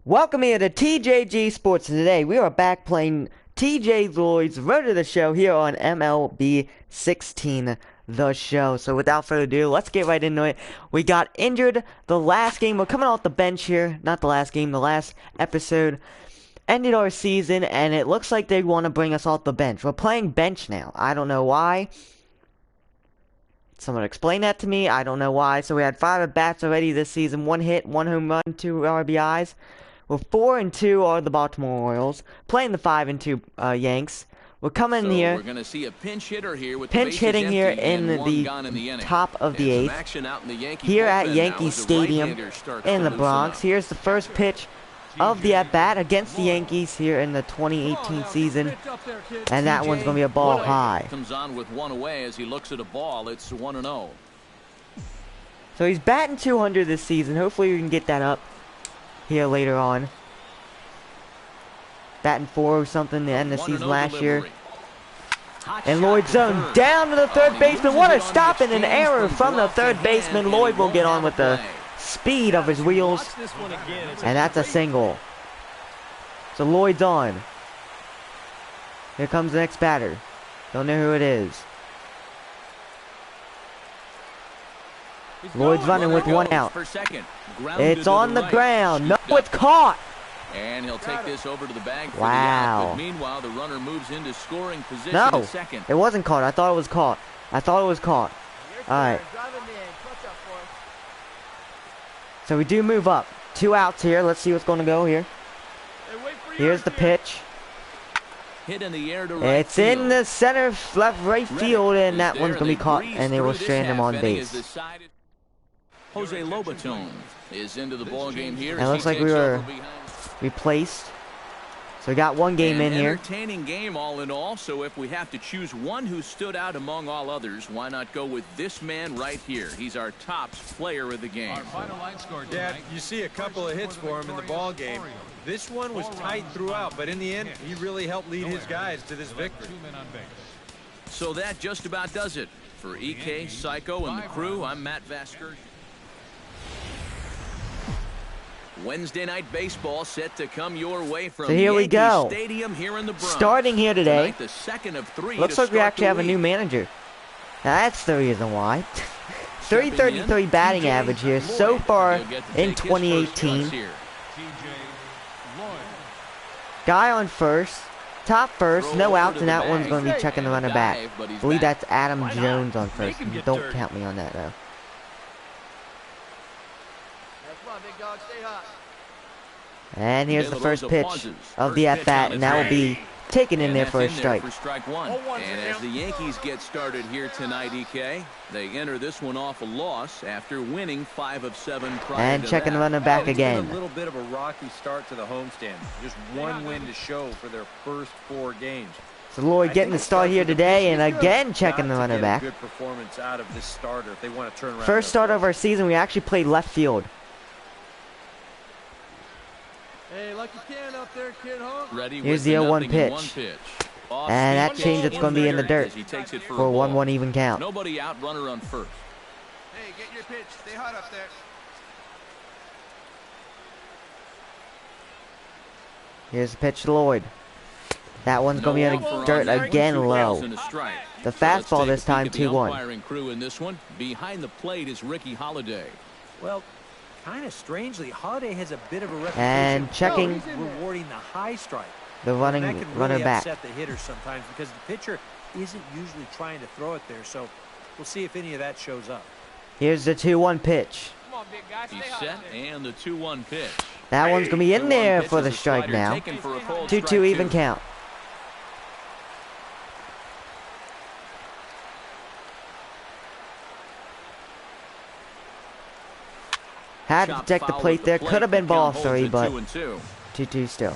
Welcome here to TJG Sports. Today we are back playing TJ Lloyd's Road to the Show here on MLB 16, the show. So without further ado, let's get right into it. We got injured the last game. We're coming off the bench here. Not the last game, the last episode. Ended our season, and it looks like they want to bring us off the bench. We're playing bench now. I don't know why. Someone explain that to me. I don't know why. So we had 5 at-bats already this season. 1 hit, 1 home run, 2 RBIs. Well, 4-2 are the Baltimore Orioles, playing the 5-2 Yanks. We're coming in here. We're going to see a pinch hitter here with pinch hitting here in the top of the 8th. Here at Yankee Stadium in the Bronx. Here's the first pitch of the at-bat against the Yankees here in the 2018 season. And that one's going to be a ball high. Comes on with 1 away as he looks at a ball. It's 1-0. So he's batting 200 this season. Hopefully we can get that up here later on. Batting 4 or something to end the season last year. And Lloyd's zone down to the third baseman. What a stop and an error from the third baseman. Lloyd will get on with the speed of his wheels. And that's a single. So Lloyd's on. Here comes the next batter. Don't know who it is. Lloyd's running with 1 out. It's on the ground. No, it's caught. And he'll take this over to the bag for wow. the out. But meanwhile, the runner moves into scoring position no, at second. It wasn't caught. I thought it was caught. All right. So we do move up. 2 outs here. Let's see what's going to go here. Here's the pitch. Hit in the air to right it's field. in the center left right field, and that one's going to be caught, and they will strand him on base. Jose Lobaton is into the ball game here. And it looks like we were replaced. So we got 1 game in here. Entertaining game all in all. So if we have to choose one who stood out among all others, why not go with this man right here? He's our top player of the game. Yeah, you see a couple of hits for him in the ball game. This one was tight throughout, but in the end, he really helped lead his guys to this victory. So that just about does it. For EK, Psycho, and the crew, I'm Matt Vasker. Wednesday night baseball set to come your way from so here we go. Stadium here in the Bronx. Starting here today. Tonight, the second of 3 looks like we actually have a new manager. Now that's the reason why. 333 batting average here so far in 2018. Guy on first, top first, no outs, and that one's going to be checking the runner back. I believe that's Adam Jones on first. Don't count me on that though. And here's the first pitch of the at-bat, and that will be taken in there for a strike. And as the Yankees get started here tonight, EK, they enter this one off a loss after winning 5 of 7 prior and to checking that. the runner back again. A little bit of a rocky start to the homestand. Just 1 win to show for their first 4 games. So Lloyd getting the start here today, and again checking the runner back. Good performance out of this starter if they want to turn around. First start of our season, we actually played left field. Hey, like you can up there, kid, huh? Ready. Here's the 0-1 pitch. And that change it's going to be in the dirt for a 1-1 even count. Nobody out, runner on first. Hey, get your pitch. Stay hot up there. Here's the pitch to Lloyd. That one's going to be in the dirt again low. The fastball this time 2-1. Crew in this one. Behind the plate is Ricky Holiday. Well, kind of strangely, Holiday has a bit of a reputation and checking rewarding the high strike. the running that can runner really back. upset the hitter sometimes because the pitcher isn't usually trying to throw it there. So we'll see if any of that shows up. Here's the 2-1 pitch. Come on, big guy. Stay He's hot set, up there. and the 2-1 pitch. That one's going to be in there for the pitch is a strike slider now. taken for a cold 2-2 strike even two. count. Had to protect the plate there. Could have been ball 3, but 2-2 still.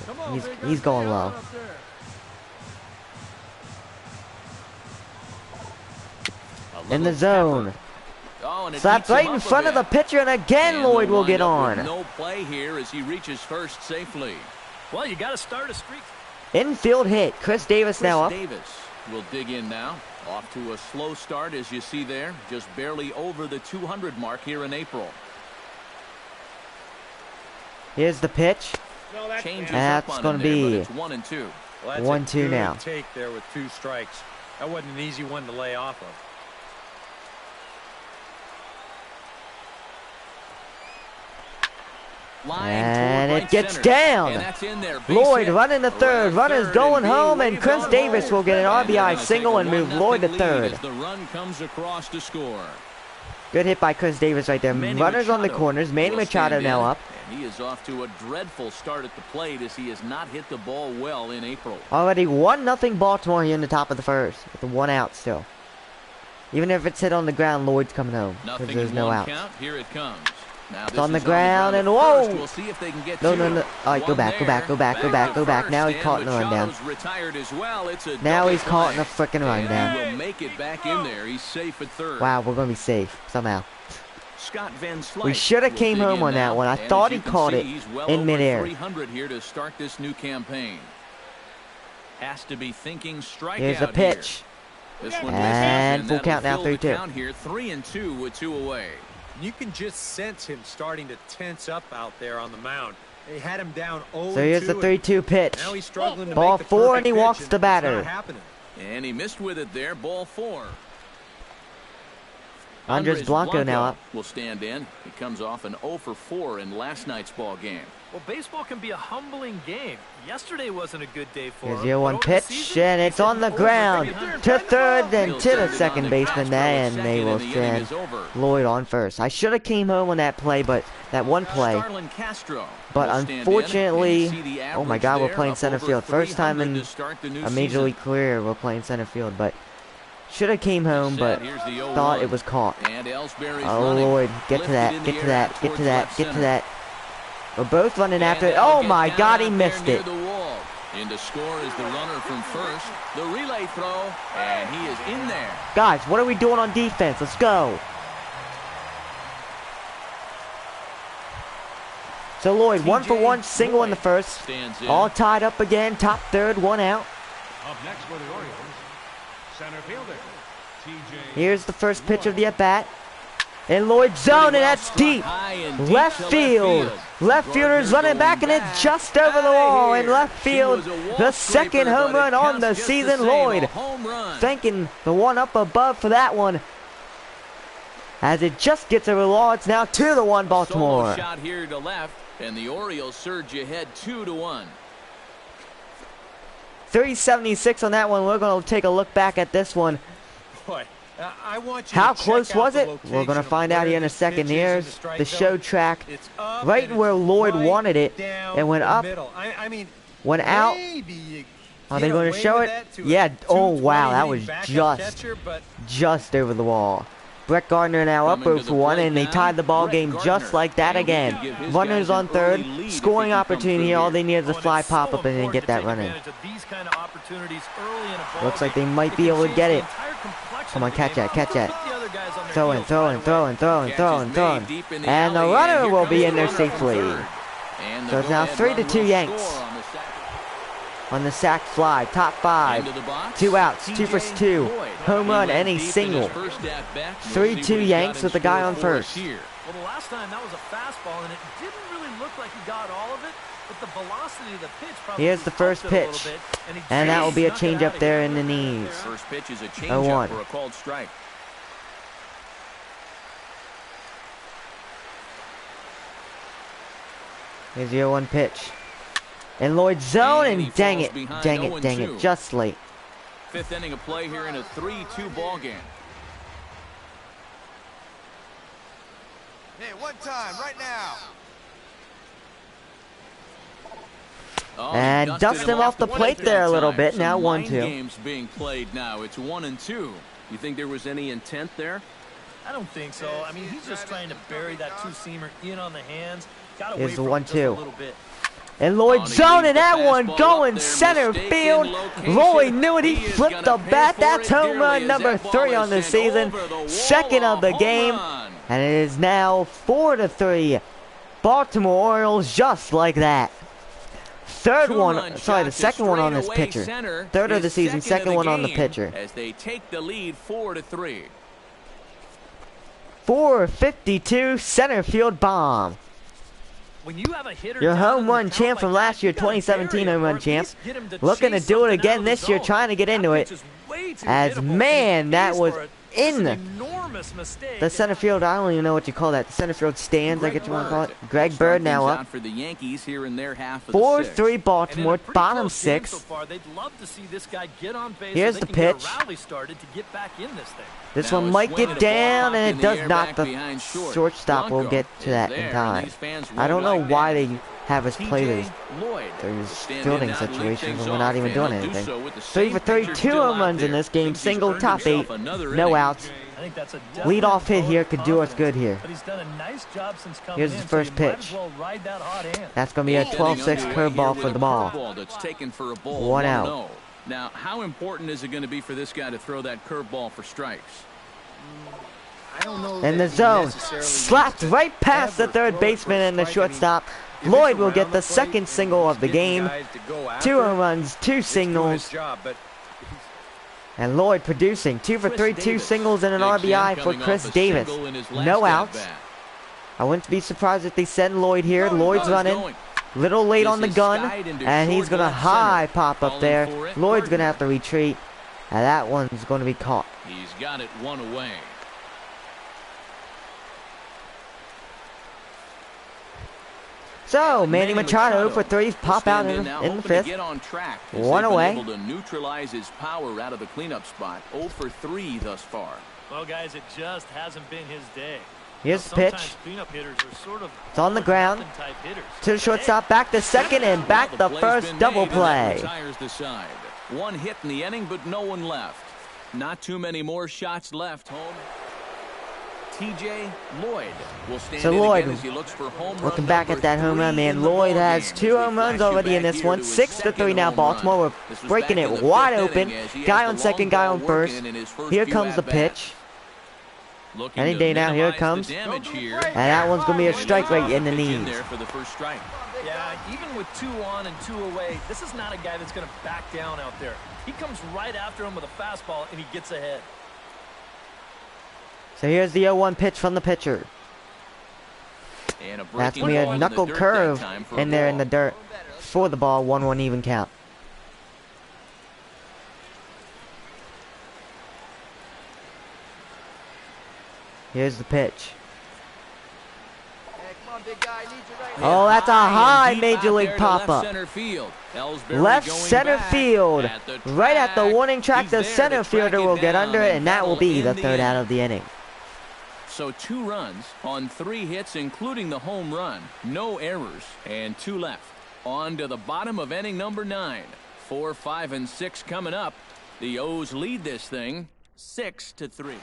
Come on, He's going low. up there. In the zone. Oh, and it Slapped eats him right in up a front of the bit. pitcher, and again And Lloyd they'll will get wind up on. with no play here as he reaches first safely. Well, you got to start a streak. Infield hit. Chris Davis now up. Davis will dig in now. Off to a slow start, as you see there. Just barely over the 200 mark here in April. Here's the pitch. Changes That's up on gonna him there, be but it's 1-2. Well, that's 1-2 a good now. take there with 2 strikes. That wasn't an easy one to lay off of. And it gets down. Lloyd running to third. Runners going home, and Chris Davis will get an RBI single and move Lloyd to third. The run comes across to score. Good hit by Chris Davis right there. Manny Runners on the Machado corners. Manny will stand Machado now in, up. And he is off to a dreadful start at the plate as he has not hit the ball well in April. Already 1-0 Baltimore here in the top of the first, with the 1 out still. Even if it's hit on the ground, Lloyd's coming home because Nothing there's in no one out. count. Here it comes. Now It's this on the is ground, and at whoa! first. We'll see if they can get No, two. no, no. All right, go One back, go there. back, go back, go back, go back. Now he's caught in the rundown. Machado's retired as well. It's a Now double he's caught in a play. frickin' rundown. And he will make it back in there. He's safe at third. Wow, we're gonna be safe somehow. Scott Van Slyke We should have will came dig home in on that now. one. I And thought as he you can caught see, it he's well in over midair. 300 here to start this new campaign. Has to be thinking strikeout. Here's a pitch. Here. This one And misses, full that'll count now, fill the 3-2. count here, 3-2 with 2 away. You can just sense him starting to tense up out there on the mound. They had him down 0-2. So here's the 3-2 pitch. Now he's struggling to Ball make the 4, perfect and he pitch, walks and the it's batter. not happening. And he missed with it there, ball 4. Andres Blanco now up. Will stand in. He comes off an 0 for 4 in last night's ball game. Well, baseball can be a humbling game. Yesterday wasn't a good day for Here's him. the 0-1 but over the pitch, season, and it's he's on the hitting ground. over 300. To third, then He'll to the send it on second to baseman, Castro and at they second, will and the inning send is over. Lloyd on first. I should have came home on that play, but that one play. Starlin Castro But will stand in, unfortunately, and you see the oh my average God, we're there, playing up center over field. First time 300 in to start the new a major season. league career we're playing center field, but should have came home, but Here's the 0-1. thought it was caught. And Ellsbury's Oh running. Lloyd, get to Lifted that, in get the to air that, out get towards to that, left get to center. that. We're both running after it. And that'll Oh get my down God, he out there missed near it. the wall. In to score is the runner from first. The relay throw, and he is in there. Guys, what are we doing on defense? Let's go. So Lloyd, 1 for 1, single in the first. Stands in. All tied up again, top third, 1 out. Up next for the Orioles, center fielder, TJ. Here's the first pitch of the at-bat. And Lloyd's zone, and that's deep. High and deep Left to field. Left fielder's Gardner running back, and going it's just over the wall in left She field. was a wall The scraper, second home but it run on counts the just season. same. Lloyd A home run. thanking the one up above for that one. As it just gets over the wall, it's now 2-1 Baltimore. Solo shot here to left, and the Orioles surge ahead 2-1. 376 on that one. We're going to take a look back at this one. Boy, I want you How to check close out was the it? We're location going to of find out where here in a this second. pitch is in Here's strike the zone. show track. It's up Right and where it's Lloyd right wanted it. down It went the up, middle. I mean, went out. maybe you Are get they going to away show with it? that to a Yeah. Oh, wow. 220 That hitting was backup just catcher, but over the wall. Brett Gardner now up Coming 0 to for the 1, plate and they now, tied the ball Brett game Gardner. just like that And he again. can give his Runners guys on an third. early lead if Scoring he can come opportunity through here. All here. they need is a Oh, and fly it's pop so up and then important get to that take running. advantage of these kind of opportunities early in a ball Looks like game. they might It be can able to change get the it. entire complexion Come on, of the catch game. that, catch that. Put the other guys on their Throwing, heels throwing, right away. throwing, throwing, Catch throwing, is throwing. made deep in the And the alley, runner here will comes be the in there runner from safely. third. And the So it's now go-ahead 3-2 run will Yanks. score on the sac- On the sack fly, top 5. Into the box. 2 outs, 2 for TJ 2. Lloyd. Home He run went and a deep in his single. first at-bat. We'll 3-2 see what he's Yanks got with the in guy store on for us first. here. Well, the last time that was a fastball, and it didn't really look like he got all of it, but the velocity of the pitch probably Here's the first helped it a pitch. little bit, and he And that will just be a snuck it change out up of there here. in the knees. First pitch is a 0-1. changeup for a called strike. Here's the 0-1 pitch. And Lloyd zone, And he and dang falls it, behind dang it, dang 0-2. it, just late. Fifth inning of play here in a 3-2 ball game. Hey, one time, right now. Oh, he And dust him off the plate there a little time. bit. Some Now mind 1-2. games being played now. It's 1-2. You think there was any intent there? I don't think so. I mean, he's just trying to bury that two-seamer in on the hands. Got Here's away the from it just a 1-2. little bit. And Oh, Lloyd and he zoning leaves the that one, fastball going up there, center mistaken field. location. Lloyd knew it, he He is flipped gonna the pay bat. for That's it home dearly run as number that ball 3 is on the sent season. over the wall. Second of the Home game. run. And it is now 4-3. Baltimore Orioles just like that. Third Two-run one, sorry, shot the to second one on this straightaway pitcher. center. Third of the His season, second one on the game pitcher. As they take the lead 4-3. 452 center field bomb. when you have a hitter Your down home in the run count champ like from that, last year, you gotta 2017 bury home it, or run at champs. least get him to Looking to chase do it something again out of the this year, zone. trying to get into That it. pitch is way too As hittable, man, and that he's was for it. This is in an enormous mistake. the center field. I don't even know what you call that. The center field stands, I guess you want to call it. Greg Bird now up. For the Yankees here in their half of the 4-3 And in a Baltimore, pretty bottom close game 6. so far, they'd love to see this guy get on base Here's so the they can get pitch. a rally started to get back in this thing. This Now one a might swing and get a ball down, popped and in it the does air not. back The behind short. shortstop will Blanco get to is that there, in and time. these fans I don't won't know like why that. they have us play TJ these Lloyd fielding now to lead situations things when we're not off, even and doing he'll do anything. so with the 3 same for 3, pitcher 2 still home out runs in there. this game, Thinks he's single, earned top 8, himself another no inning. outs. I think that's a Lead-off hit definite here vote could of do us confidence. good here. But he's done a nice job since coming Here's in, the so first you might pitch. as well ride that hot hand. That's going to be a Eighth 12-6 inning underway curveball here for with the a ball. curveball that's taken for a ball. 1 out. 1-0. Now, how important is it going to be for this guy to throw that curveball for strikes? I don't know In that the he zone, necessarily slapped needs to right past the ever third throw it baseman for a and the strike. I mean, shortstop. if Lloyd it's will get around the plate second and single he's of the getting game. guys to go 2 after home it, runs, 2 it's doing singles, his job, but and Lloyd producing 2 for 3, 2 singles and an Big RBI Jim for coming Chris off a Davis. single in his last No outs. at-bat. I wouldn't be surprised if they send Lloyd here. Lloyd's Ball's running. going. Little late This on the is gun, skied into and he's short going to left high center. pop up Calling there. for it, Lloyd's going to Gardner. have to retreat, and that one's going to be caught. He's got it one away. So, Manny Machado for 3, pop out in the 5th. Get on track. One away. Able to neutralize his power out of the cleanup spot. 0 for 3 thus far. Well, guys, it just hasn't been his day. Here's the Now, pitch. sometimes cleanup hitters are sort of It's on the ground. all-or-nothing type hitters. To the shortstop, back to second, and back the play's first been double made, and that play. retires the side. One hit in the inning, but no one left. Not too many more shots left. Home. TJ Lloyd will stand So in Lloyd, again as he looks for home run looking back number at that home run, 3 man. in the Lloyd ball has game. 2 home runs Flash you already in back this here one. to his 6 to 3 second now. home Baltimore, run. we're This was breaking back it in the wide fifth open. inning as he has Guy the on long second, guy ball on working first. in his first Here few comes the at-bats. pitch. Looking Any to day now, here it minimize the comes. damage here. And that one's going to be a strike right in the Pitch knees. there for the first strike. Yeah, even with 2 on and 2 away, this is not a guy that's going to back down out there. He comes right after him with a fastball, and he gets ahead. So here's the 0-1 pitch from the pitcher. And a That's breaking going to be ball a in the knuckle dirt curve that time for a in there in the ball. dirt for the ball. 1-1 even count. Here's the pitch. Hey, come on, big guy. I need you right Oh, that's a and high deep Major out League there to left pop-up. center field. Ellsbury Left going center back field. at the Right at the track. warning track, He's the there to center track fielder it will get down under it, and that will that'll be the end third out inning. of the inning. So 2 runs on 3 hits, including the home run. No errors, and 2 left. On to the bottom of inning number 9. 4, 5, and 6 coming up. The O's lead this thing 6-3.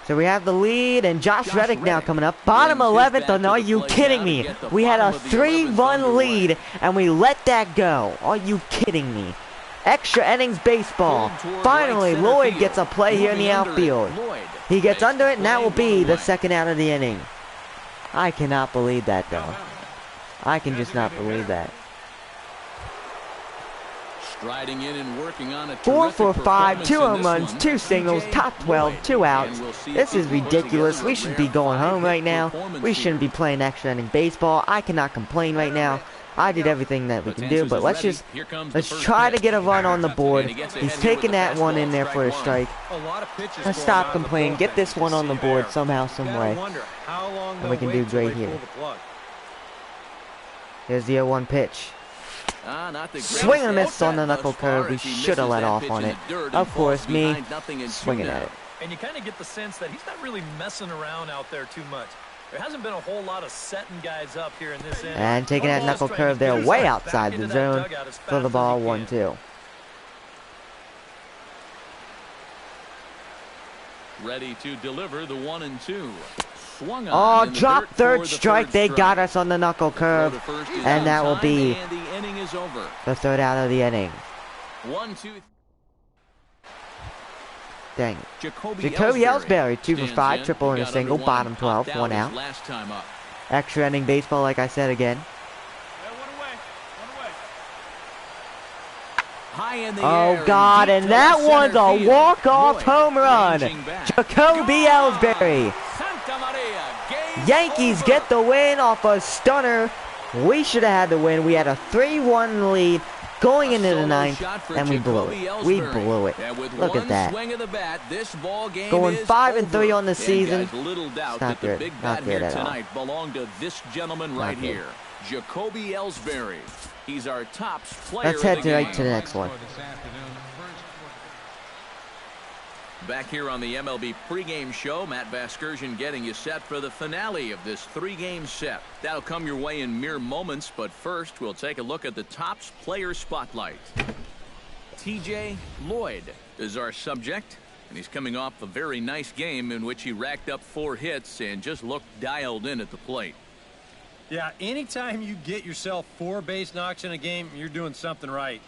So we have the lead, and Josh Reddick now Reddick coming up. Bottom brings his 11th, bat and to are the you plate kidding now to me? get the We had a bottom of the 11th 3-1 underway. lead, and we let that go. Are you kidding me? Extra innings baseball. Pulled toward Finally, right center Lloyd field. gets a play here in the Moving under it, outfield. Lloyd He gets makes under the it, and that play, will be 1 the away. second out of the inning. I cannot believe that, though. I can just not believe that. Striding in and working on a 4 for terrific 5, 2 performance in home this runs, one. 2 singles, TJ top 12, Lloyd. 2 outs. And we'll see This if is he puts ridiculous. together We a should rare be going home 5-hit right now. performance We shouldn't be here. playing extra inning baseball. I cannot complain right now. I did everything that we can do, but let's just try to get a run on the board. He's taking that one in there for a strike. A lot of pitches Let's going stop out of the complaining. Get bullpen. this You one can on the see board there. somehow, some You gotta way. wonder how long And we they'll can wait do till great they here. pull the plug. Here's the 0-1 pitch. Not the Swing and a greatest miss on the at-bat knuckle thus far curve. We as he should have misses let that off pitch on in it. the dirt and Of falls course, me behind 0-2 swinging now. at it. And you kind of get the sense that he's not really messing around out there too much. There hasn't been a whole lot of setting guys up here in this inning. And taking that Harbaug's knuckle trying curve to there get way himself outside back the into that zone dugout as for the fast ball. as he can. 1-2. Ready to deliver the 1-2. Swung on Oh, in the drop dirt third for the strike. third They strike. got us on the knuckle Throw curve. to first is And on that will time, be and the inning is over. the third out of the inning. 1-2. Dang. Jacoby Ellsbury, 2 for stands 5, in. triple He and a got single, under bottom one, 12, popped 1 his out. Last time up. Extra inning baseball, like I said again. High in the Oh, air God, deep and to that left one's center a field. walk-off Lloyd home run. ranging back. Jacoby Ellsbury. Santa Maria, game Yankees over. get the win off a stunner We should have had the win. We had a 3-1 lead going into the ninth, and we blew it. We blew it. Look at that. Going 5-3 on the season. Guys, little doubt that the big bat here tonight belonged to this gentleman right here, Jacoby Ellsbury. He's our top player. Let's head right to the next one. Back here on the MLB pregame show, Matt Vasgersian getting you set for the finale of this 3-game set. That'll come your way in mere moments, but first we'll take a look at the Topps player spotlight. TJ Lloyd is our subject, and he's coming off a very nice game in which he racked up 4 hits and just looked dialed in at the plate. Yeah, anytime you get yourself 4 base knocks in a game, you're doing something right.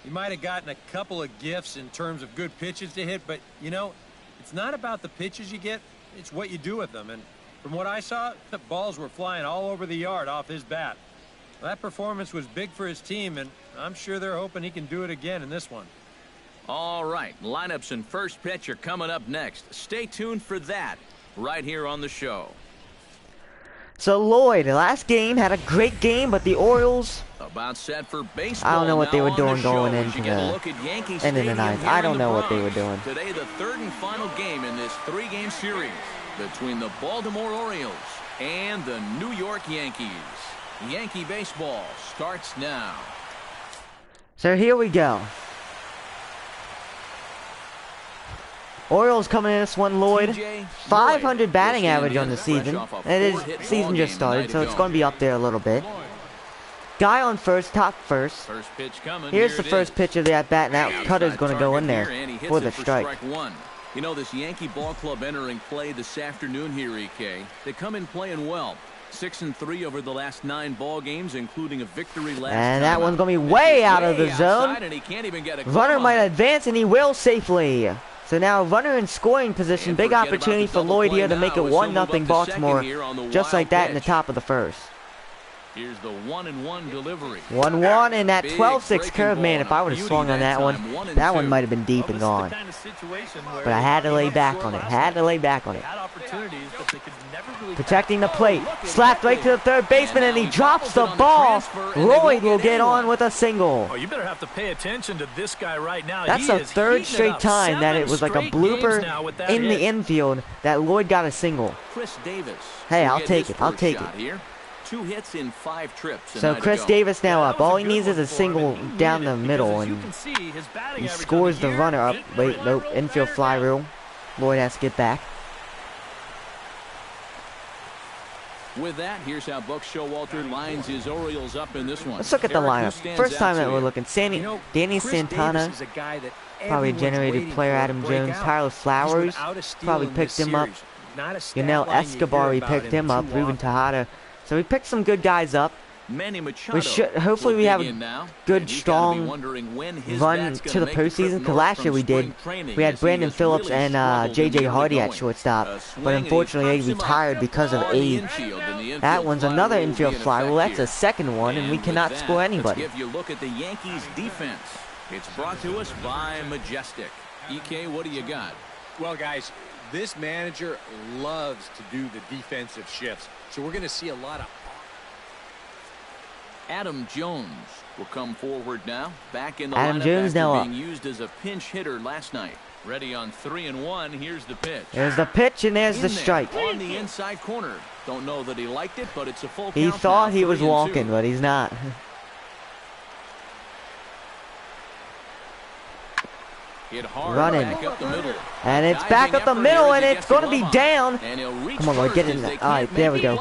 You might have gotten a couple of gifts in terms of good pitches to hit, but, you know, it's not about the pitches you get, it's what you do with them. And from what I saw, the balls were flying all over the yard off his bat. That performance was big for his team, and I'm sure they're hoping he can do it again in this one. All right, lineups and first pitch are coming up next. Stay tuned for that right here on the show. So Lloyd, last game, had a great game, but the Orioles, about set for baseball. I don't know what they were doing going into the ninth. I don't know what they were doing. Today, the third and final game in this 3-game series between the Baltimore Orioles and the New York Yankees. Yankee baseball starts now. So here we go. Orioles coming in this one, Lloyd. 500 batting average on the season. And his season just started, so it's going to be up there a little bit. Guy on first, top first. Here's the first pitch of the at-bat, and that cutter's going to go in there for the strike. You know, this Yankee ball club entering play this afternoon here, EK. They come in playing well. 6-3 over the last 9 ball games, including a victory last time. And that one's going to be way out of the zone. Runner might advance, and he will safely. So now runner in scoring position. Big opportunity for Lloyd here to make it 1-0 Baltimore. Just like that in the top of the first. Here's the 1-1 delivery. 1-1 and that 12-6 curve, man. If I would have swung on that one might have been deep and gone. But I had to lay back on it. Protecting the plate. Slapped right to the third baseman, and he drops the ball. Lloyd will get on with a single. Oh, you better have to pay attention to this guy right now. That's the third straight time that it was like a blooper in the infield that Lloyd got a single. Chris Davis. Hey, I'll take it. 2 hits in 5 trips. So Chris Davis now up. All he needs is a single down the middle, and he scores the runner up. Wait, nope. Infield fly rule. Lloyd has to get back. With that, here's how Buck Showalter lines his Orioles up in this one. Let's look at the lineup. First time that we're looking. Danny Santana, probably generated player. Adam Jones, Tyler Flowers, probably picked him up. Yunel Escobar, he picked him up. Ruben Tejada. So we picked some good guys up. Hopefully we have a good, strong run to the postseason. Because last year we had Brandon Phillips and J.J. Hardy at shortstop. But unfortunately they retired because of age. That one's another infield fly. Well, that's a second one, and we cannot score anybody. If you look at the Yankees defense, it's brought to us by Majestic. EK, what do you got? Well, guys, this manager loves to do the defensive shifts. So we're going to see a lot of... Adam Jones will come forward now. Back in the Adam lineup Jones after now being used as a pinch hitter last night. Ready on 3-1. Here's the pitch. There's the pitch, and there's the strike. On the inside corner. Don't know that he liked it, but it's a full count. He thought he was walking, but he's not. Hit hard Running. back up the middle. And it's back up the middle, and it's going to be down. Come on, Lloyd, get in there. All right, there we go.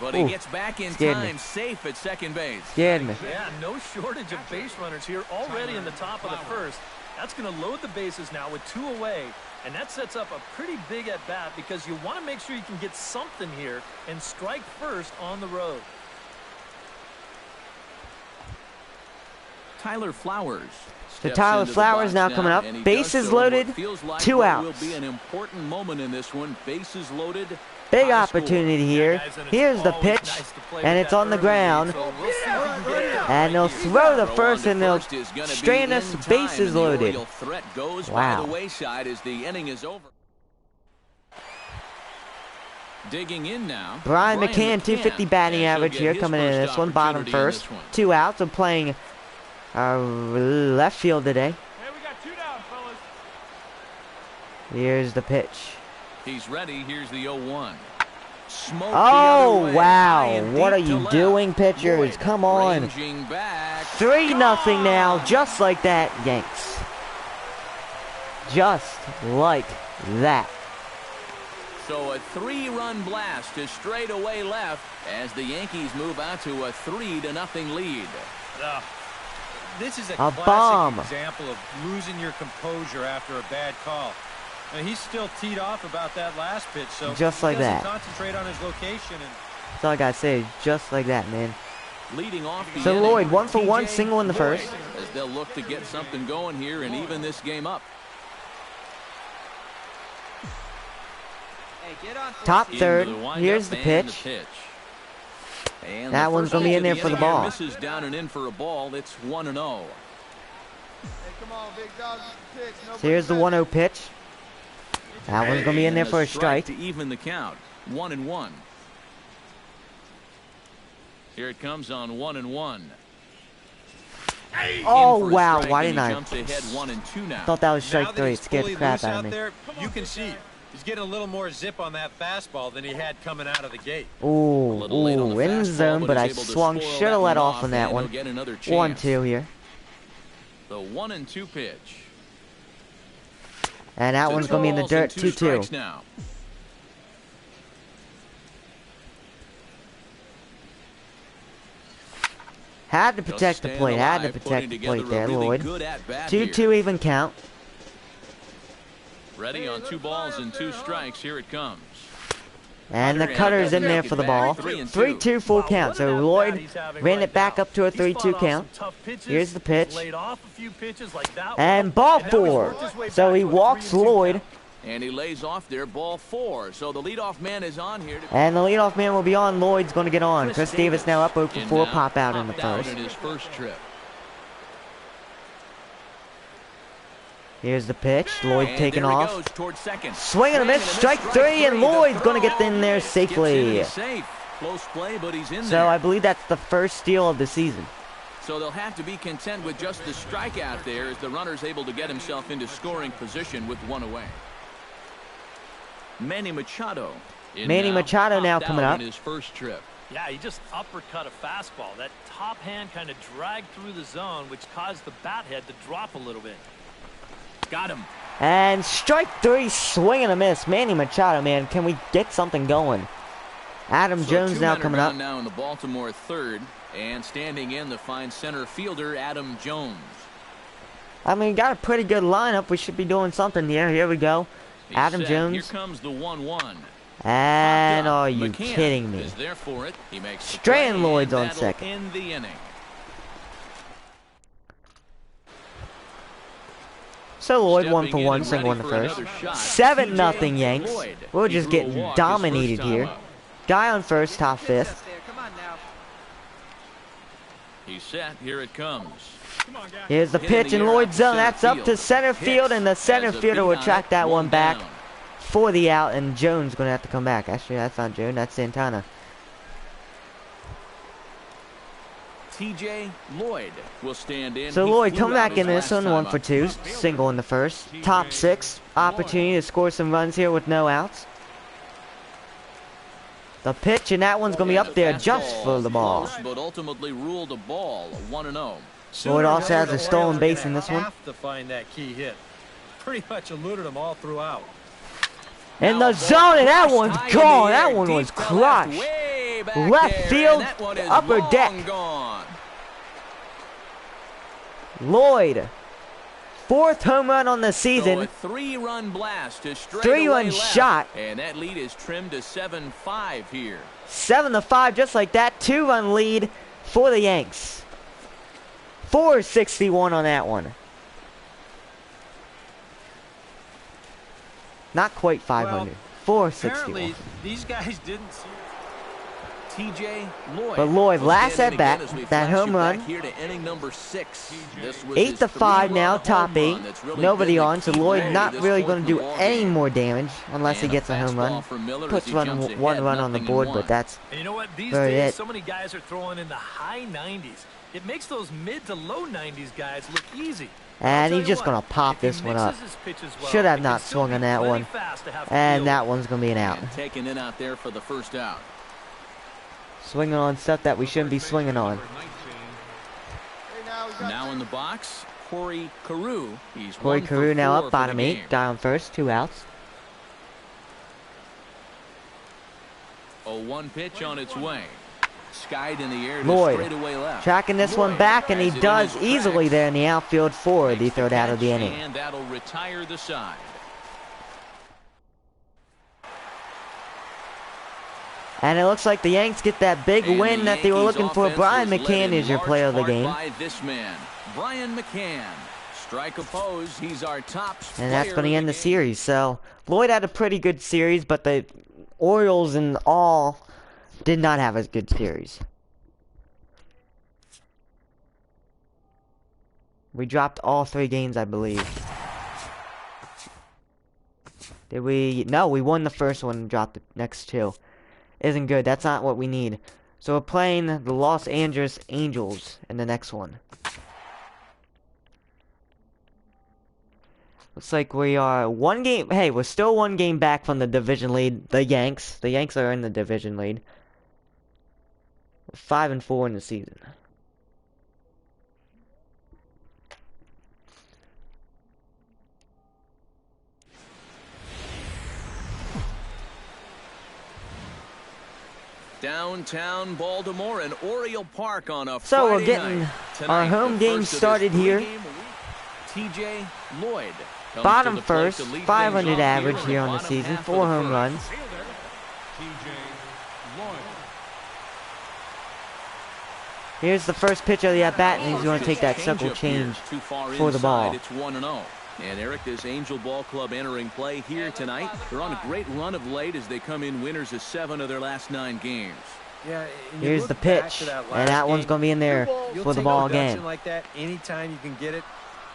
But he gets back in time, safe at second base. Scared me. Yeah, no shortage of base runners here already in the top of the first. That's going to load the bases now with 2 away. And that sets up a pretty big at-bat because you want to make sure you can get something here and strike first on the road. Tyler Flowers. So Tyler Flowers now coming up. Bases loaded, 2 outs. Will be an important moment in this one. Bases loaded. Big opportunity here. Here's the pitch, and it's on the ground. And they'll throw the first, and they'll strain us. Bases loaded. Wow. Digging in now. Brian McCann, 250 batting average here coming in this one. Bottom first. 2 outs. I'm playing left field today. Hey, we got 2 down, fellas. Here's the pitch. He's ready. Here's the 0-1. Oh, wow. What are you doing, pitchers? Come on. 3-0 now. Just like that, Yanks. Just like that. So a 3-run blast to straightaway left as the Yankees move out to a 3-0 lead. This is a classic bomb example of losing your composure after a bad call. And he's still teed off about that last pitch, so just like that. Concentrate on his location. And that's all I gotta say. Just like that, man. Leading off so Lloyd, 1 for 1, single in the first. As they'll look to get something going here and even this game up. Top third. Here's the pitch. And that one's gonna be in there for the ball. Misses down and in for a ball. It's 1-0. Hey, come on, big dog. So here's the 1-0 pitch. That one's gonna be in there for a strike. To even the count. 1-1. Here it comes on 1-1. Oh wow! Why didn't I? Thought that was strike 3. It scared the crap out of me. There, you can see he's getting a little more zip on that fastball than he had coming out of the gate. Ooh, in the zone, but I swung. Should have let off on that one. 1-2 here. The 1-2 pitch. And that one's gonna be in the dirt. 2-2. Had to protect the plate. Had to protect the plate there, Lloyd. 2-2 even count. Ready on 2 balls and 2 strikes. Here it comes. And the cutter's in there for the ball. 3-2 full count. So Lloyd ran it back up to a 3-2 count. Here's the pitch. And ball 4. So he walks Lloyd. And he lays off there, ball 4. So the leadoff man is on here. And the leadoff man will be on. Lloyd's going to get on. Chris Davis now up 0-4, pop out in the first. In his first trip. Here's the pitch. Lloyd and taking off. Swing and a miss. Strike 3, and Lloyd's going to get in there safely. Close play, but he's in so there. I believe that's the first steal of the season. So they'll have to be content with just the strikeout there as the runner's able to get himself into scoring position with 1 away. Manny Machado now coming up. In his first trip. Yeah, he just uppercut a fastball. That top hand kind of dragged through the zone, which caused the bat head to drop a little bit. Got him. And strike 3, swing and a miss. Manny Machado, man, can we get something going? Adam Jones now coming up. Now in the Baltimore third, and standing in the fine center fielder Adam Jones. I mean, got a pretty good lineup. We should be doing something here. Here we go. Adam Jones. Here comes the 1-1. And are you kidding me? Is there for it. He makes Strand Lloyd's on second. In the inning. So Lloyd 1 for 1, single in the first. 7-0 Yanks. We're just getting dominated here. Guy on first, top 5th. He's set. Here it comes. Here's the pitch in Lloyd's zone. That's up to center field, and the center fielder will track that one back for the out, and Jones going to have to come back. Actually, that's not Jones. That's Santana. TJ Lloyd will stand in. So Lloyd coming back in this one, 1 for 2, single in the first. Top 6, opportunity to score some runs here with no outs. The pitch, and that one's going to be up there just for the ball. But ultimately ruled a ball, 1-0. Lloyd also has a stolen base in this one. Have to find that key hit. Pretty much eluded him all throughout. In the zone, and that one's gone. That one was crushed. Left field, upper deck. Lloyd, 4th home run on the season. So a 3-run blast to straight 3-run shot. And that lead is trimmed to 7-5 here. 7-5, just like that. 2-run lead for the Yanks. 461 on that one. Not quite 500. Well, 461. Apparently, these guys didn't see. TJ Lloyd. But Lloyd, will last stand at in bat, again as we that flash home you run. back here to inning number 6. This was 8 his to 5 3-run now, home top 8. run that's really Nobody been the on, so key Lloyd play not to this really point going to in do the ball any game. more damage unless he And gets a home fastball run. from Miller as Puts he jumps ahead, one run on the 0-1. board, but that's And you know what? These very days, it. so many guys are throwing in the high 90s. It makes those mid to low 90s guys look easy. And he's just going to pop this one up. Should have not swung on that one. And that one's going to be an out. And taking it out there for the first out. Swinging on stuff that we shouldn't be swinging on. Now in the box, Corey Carew. He's Corey 1 for Carew now 4 up, for bottom the 8. game. Guy on first, 2 outs. 0-1 pitch on its way. Skied in the air to Lloyd straightaway left. tracking this one back, and he As it does is easily tracks. there in the outfield for the Makes third out of the catch, inning. And that'll retire the side. And it looks like the Yanks get that big And win the that they were Yankees looking for. offense Brian was led McCann in is your large player of the part game. by this man, Brian McCann. Strike opposed. He's our top And that's player going to of end the game. series. So Lloyd had a pretty good series, but the Orioles and all did not have a good series. We dropped all 3 games, I believe. Did we? No, we won the first one and dropped the next 2. Isn't good. That's not what we need. So we're playing the Los Angeles Angels in the next one. Looks like we are 1 game. Hey, we're still 1 game back from the division lead. The Yanks. The Yanks are in the division lead. 5-4 in the season. Downtown Baltimore and Oriole Park on a So we're Friday getting night. our Tonight, home the game first of this started here. 3-game week, TJ Lloyd comes Bottom to the plate first, to lead things 500 off average in here the on the bottom season. half 4 of the home first. runs. TJ Lloyd. Here's the first pitch of the at-bat, and he's going to take that circle Changeup change here, too far for the inside. ball. It's 1-0. And Eric, this Angel Ball Club entering play here tonight. They're on a great run of late as they come in winners of 7 of their last 9 games. Yeah, and you Here's look the back pitch, to that and last that one's game, going to be in there you'll for the take ball production game. like that anytime you can get it.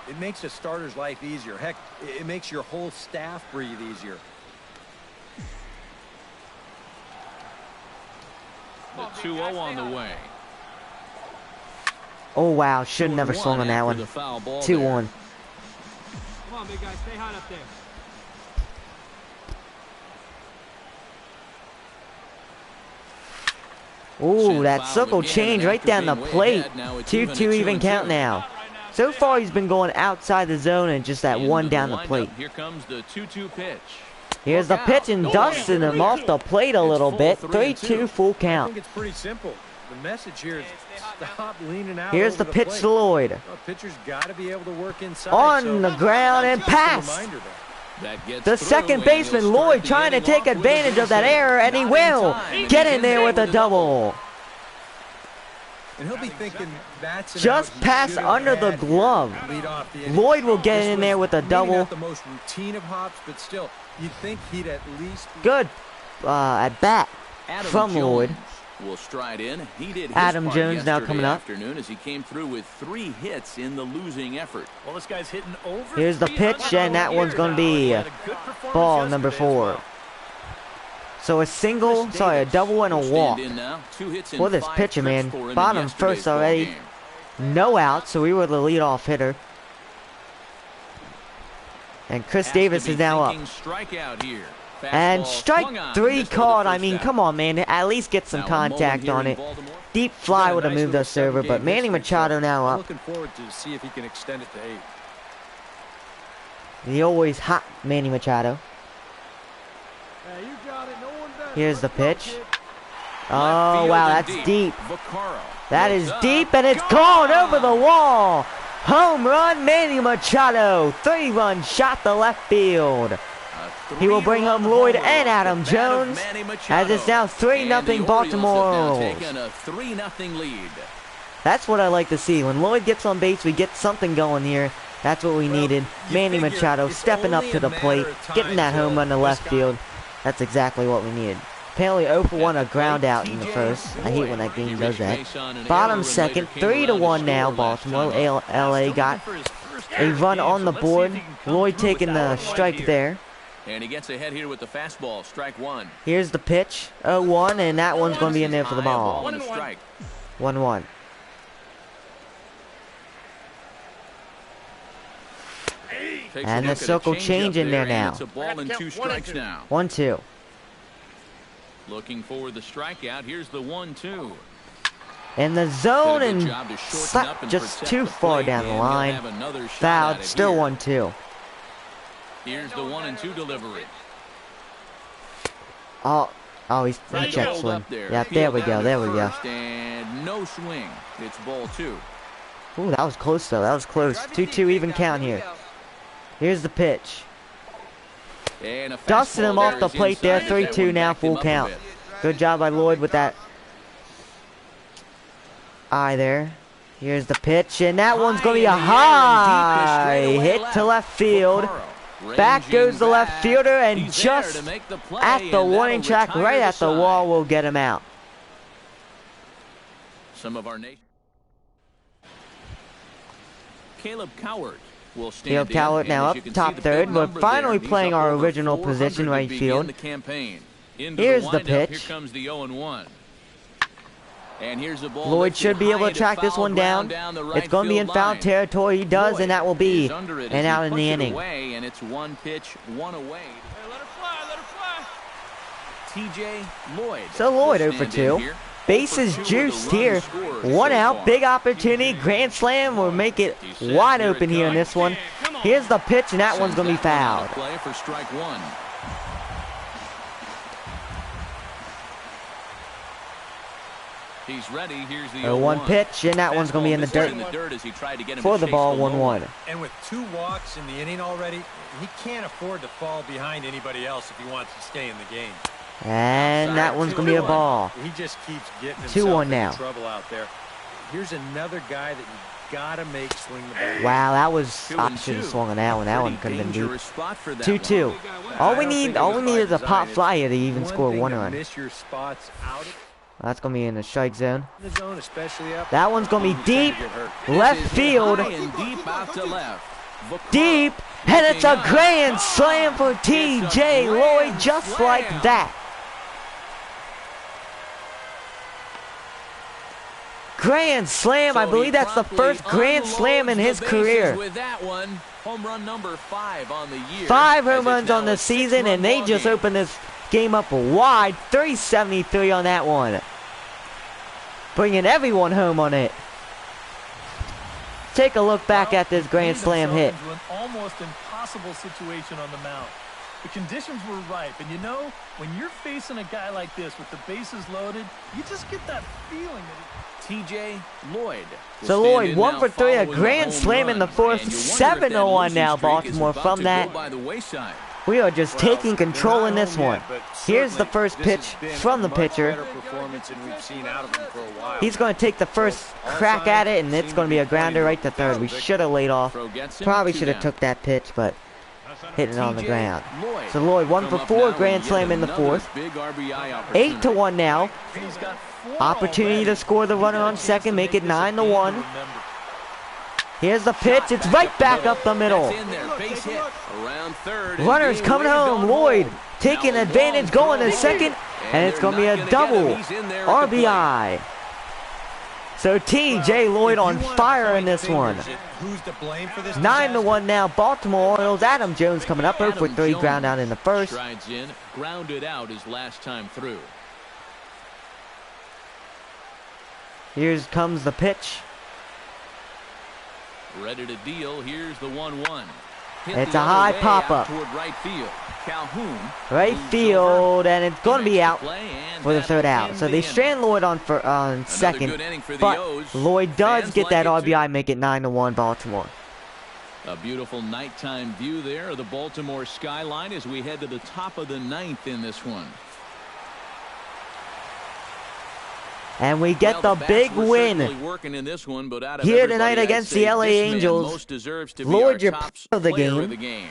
It makes a starter's life easier. Heck, it makes your whole staff breathe easier. The 2-0 on the way. Oh, wow. Should have never 2-1 swung on that after one. the foul ball 2-1. there. Come on, big guy, stay hot up there. Ooh, that Foul circle again, change and right after down the being way plate. ahead, now it's 2-2 even count now. So far, he's been going outside the zone and just that Into one down the windup. plate. Here comes the 2-2 pitch. Here's the Look pitch out. and No dusting one. him off the plate a It's little full bit. 3-2. 3-2 full I count. think it's pretty simple. The message here is stop leaning out. Here's over the pitch plate. to Lloyd. Well, pitcher's got to be able to work inside. On so the ground and just a pass. reminder there. That gets The through, second and he'll baseman, start Lloyd, the trying to inning take off with a advantage of that base hit. error, and he Not in will. time, and Get he's in there with a double. And he'll be thinking that's an Just out he pass should have under the had here. glove. Lead off the inning. Lloyd will get This in was there with a maybe double. Not the most routine of hops, but still, you'd think he'd at least be Good at bat Adam from Jones Lloyd. will stride in. He did his Adam part Jones now yesterday coming up. afternoon as he came through with 3 hits in the losing effort. Well, this guy's hitting over. Here's the pitch, and that one's going to be ball number 4. So a single, sorry, a double and a Will walk. stand in now. 2 hits in For this 5 pitcher, trips man. for him in Bottom yesterday's first ball already. game. No out, so we were the leadoff hitter. And Chris Has to Davis be is now up. thinking strikeout here. And Fastball strike swung on, 3 missed for the called. I first mean, out. come on, man. At least get some Now, a moment contact here on in it. Baltimore. Deep fly got a would have nice moved little us over, but 7-game Manny history, Machado so now I'm up. looking forward to see if he can extend it to 8. The always hot Manny Machado. Hey, you got it. No one better. Here's the Let's go, pitch. kid. Oh, Left wow, field that's and deep. Vaccaro That looks is up. deep, and it's gone over the wall. Home run, Manny Machado. 3-run shot to left field. A He will bring 3-run home Lloyd homer and off Adam the bat of Jones, Manny as Machado. it's now 3-0 And the Orioles Baltimore have now Orioles. taken a 3-0 lead. That's what I like to see. When Lloyd gets on base, we get something going here. That's what we needed. you Manny figure Machado it's stepping up only to a the matter plate, of time getting that home till run to this left guy- field. That's exactly what we needed. Apparently 0 for 1 a ground out in the first. I hate when that game does that. Bottom second, 3 to 1 now. Baltimore. LA got a run on the board. Lloyd taking the strike there. And he gets ahead here with the fastball. Strike one. Here's the pitch. 0-1, and that one's going to be in there for the ball. 1-1. And the circle change in there now. It's a ball and 2 strikes now. 1-2. Looking for the strikeout. Here's the 1-2. In the zone and slapped just too far down the line. Fouled. Still 1-2. Here's the 1-2 delivery. Oh, he's check swing. Yeah, there we go. There we go. And no swing. It's ball 2. Ooh, that was close though. That was close. 2-2 even count here. Here's the pitch. Dusted him off the plate there. 3-2 now, full count. Good job by Lloyd with that eye there. Here's the pitch, and that one's going to be a high hit to left field. Back goes the left fielder, and just at the warning track, right at the wall, will get him out. Some of our nation. Caleb Cowart will stand. Caleb Cowart now up top third. We're finally playing our original position, right field. Here's the pitch. Here comes the 0-1. And here's a ball. Lloyd should be able to track this one down. It's going to be in foul territory. He does, and that will be an out in the inning. And it's 1 pitch, 1 away. Let her fly. TJ Lloyd. So Lloyd 0 for 2. Bases juiced here. 1 out. Big opportunity. Grand slam will make it wide open here in this one. Here's the pitch, and that one's going to be fouled. Play for strike 1. He's ready. Here's the 0-1 pitch, and that one's going to be in the dirt for the ball. 1-1. And with 2 walks in the inning already, he can't afford to fall behind anybody else if he wants to stay in the game. And that one's going to be a ball. He just keeps getting himself 2-1 into now. trouble out there. Here's another guy that you gotta make swing the ball. Wow, that was, I should have swung on that one. That one could have been deep. 2-2. All we need is a pop fly here to even score 1 run. Miss your spots out. That's going to be in the strike zone. The zone, especially up. That one's going to be deep. Left field. Deep. And it's a grand slam for TJ Lloyd just like that. Grand slam. I believe that's the first grand slam in his career. With that one, home run number 5 on the year. 5 home runs on the season, and they just opened this game up wide. 373 on that one. Bringing everyone home on it. Take a look back at this grand slam hit. An almost impossible situation on the mound. The conditions were ripe, and you know, when you're facing a guy like this with the bases loaded, you just get that feeling that TJ Lloyd. So Lloyd 1 for 3, a grand slam in the 4th. 7-1 now, Baltimore from that. We are just taking control in this one. Here's the first pitch from the pitcher. He's going to take the first crack at it, and it's going to be a grounder right to third. We should have laid off. Probably should have took that pitch, but hit it on the ground. So Lloyd 1 for 4, grand slam in the 4th. 8-1 now. Opportunity to score the runner on second, make it 9-1. Here's the pitch. It's right back up the middle. Runners coming home. Lloyd taking advantage, going to second, and it's going to be a double RBI. So TJ Lloyd on fire in this one. 9-1 now. Baltimore Orioles. Adam Jones coming up 0 for 3, ground out in the first. Grounded out his last time through. Here comes the pitch. Ready to deal. Here's the 1-1. It's a high pop-up. Right field. Calhoun. Right field, and it's going to be out for the 3rd out. So they strand Lloyd on second, but Lloyd does get that RBI, make it 9-1 Baltimore. A beautiful nighttime view there of the Baltimore skyline as we head to the top of the 9th in this one. And we get the big win here tonight against the LA Angels. Lloyd, your player of the game.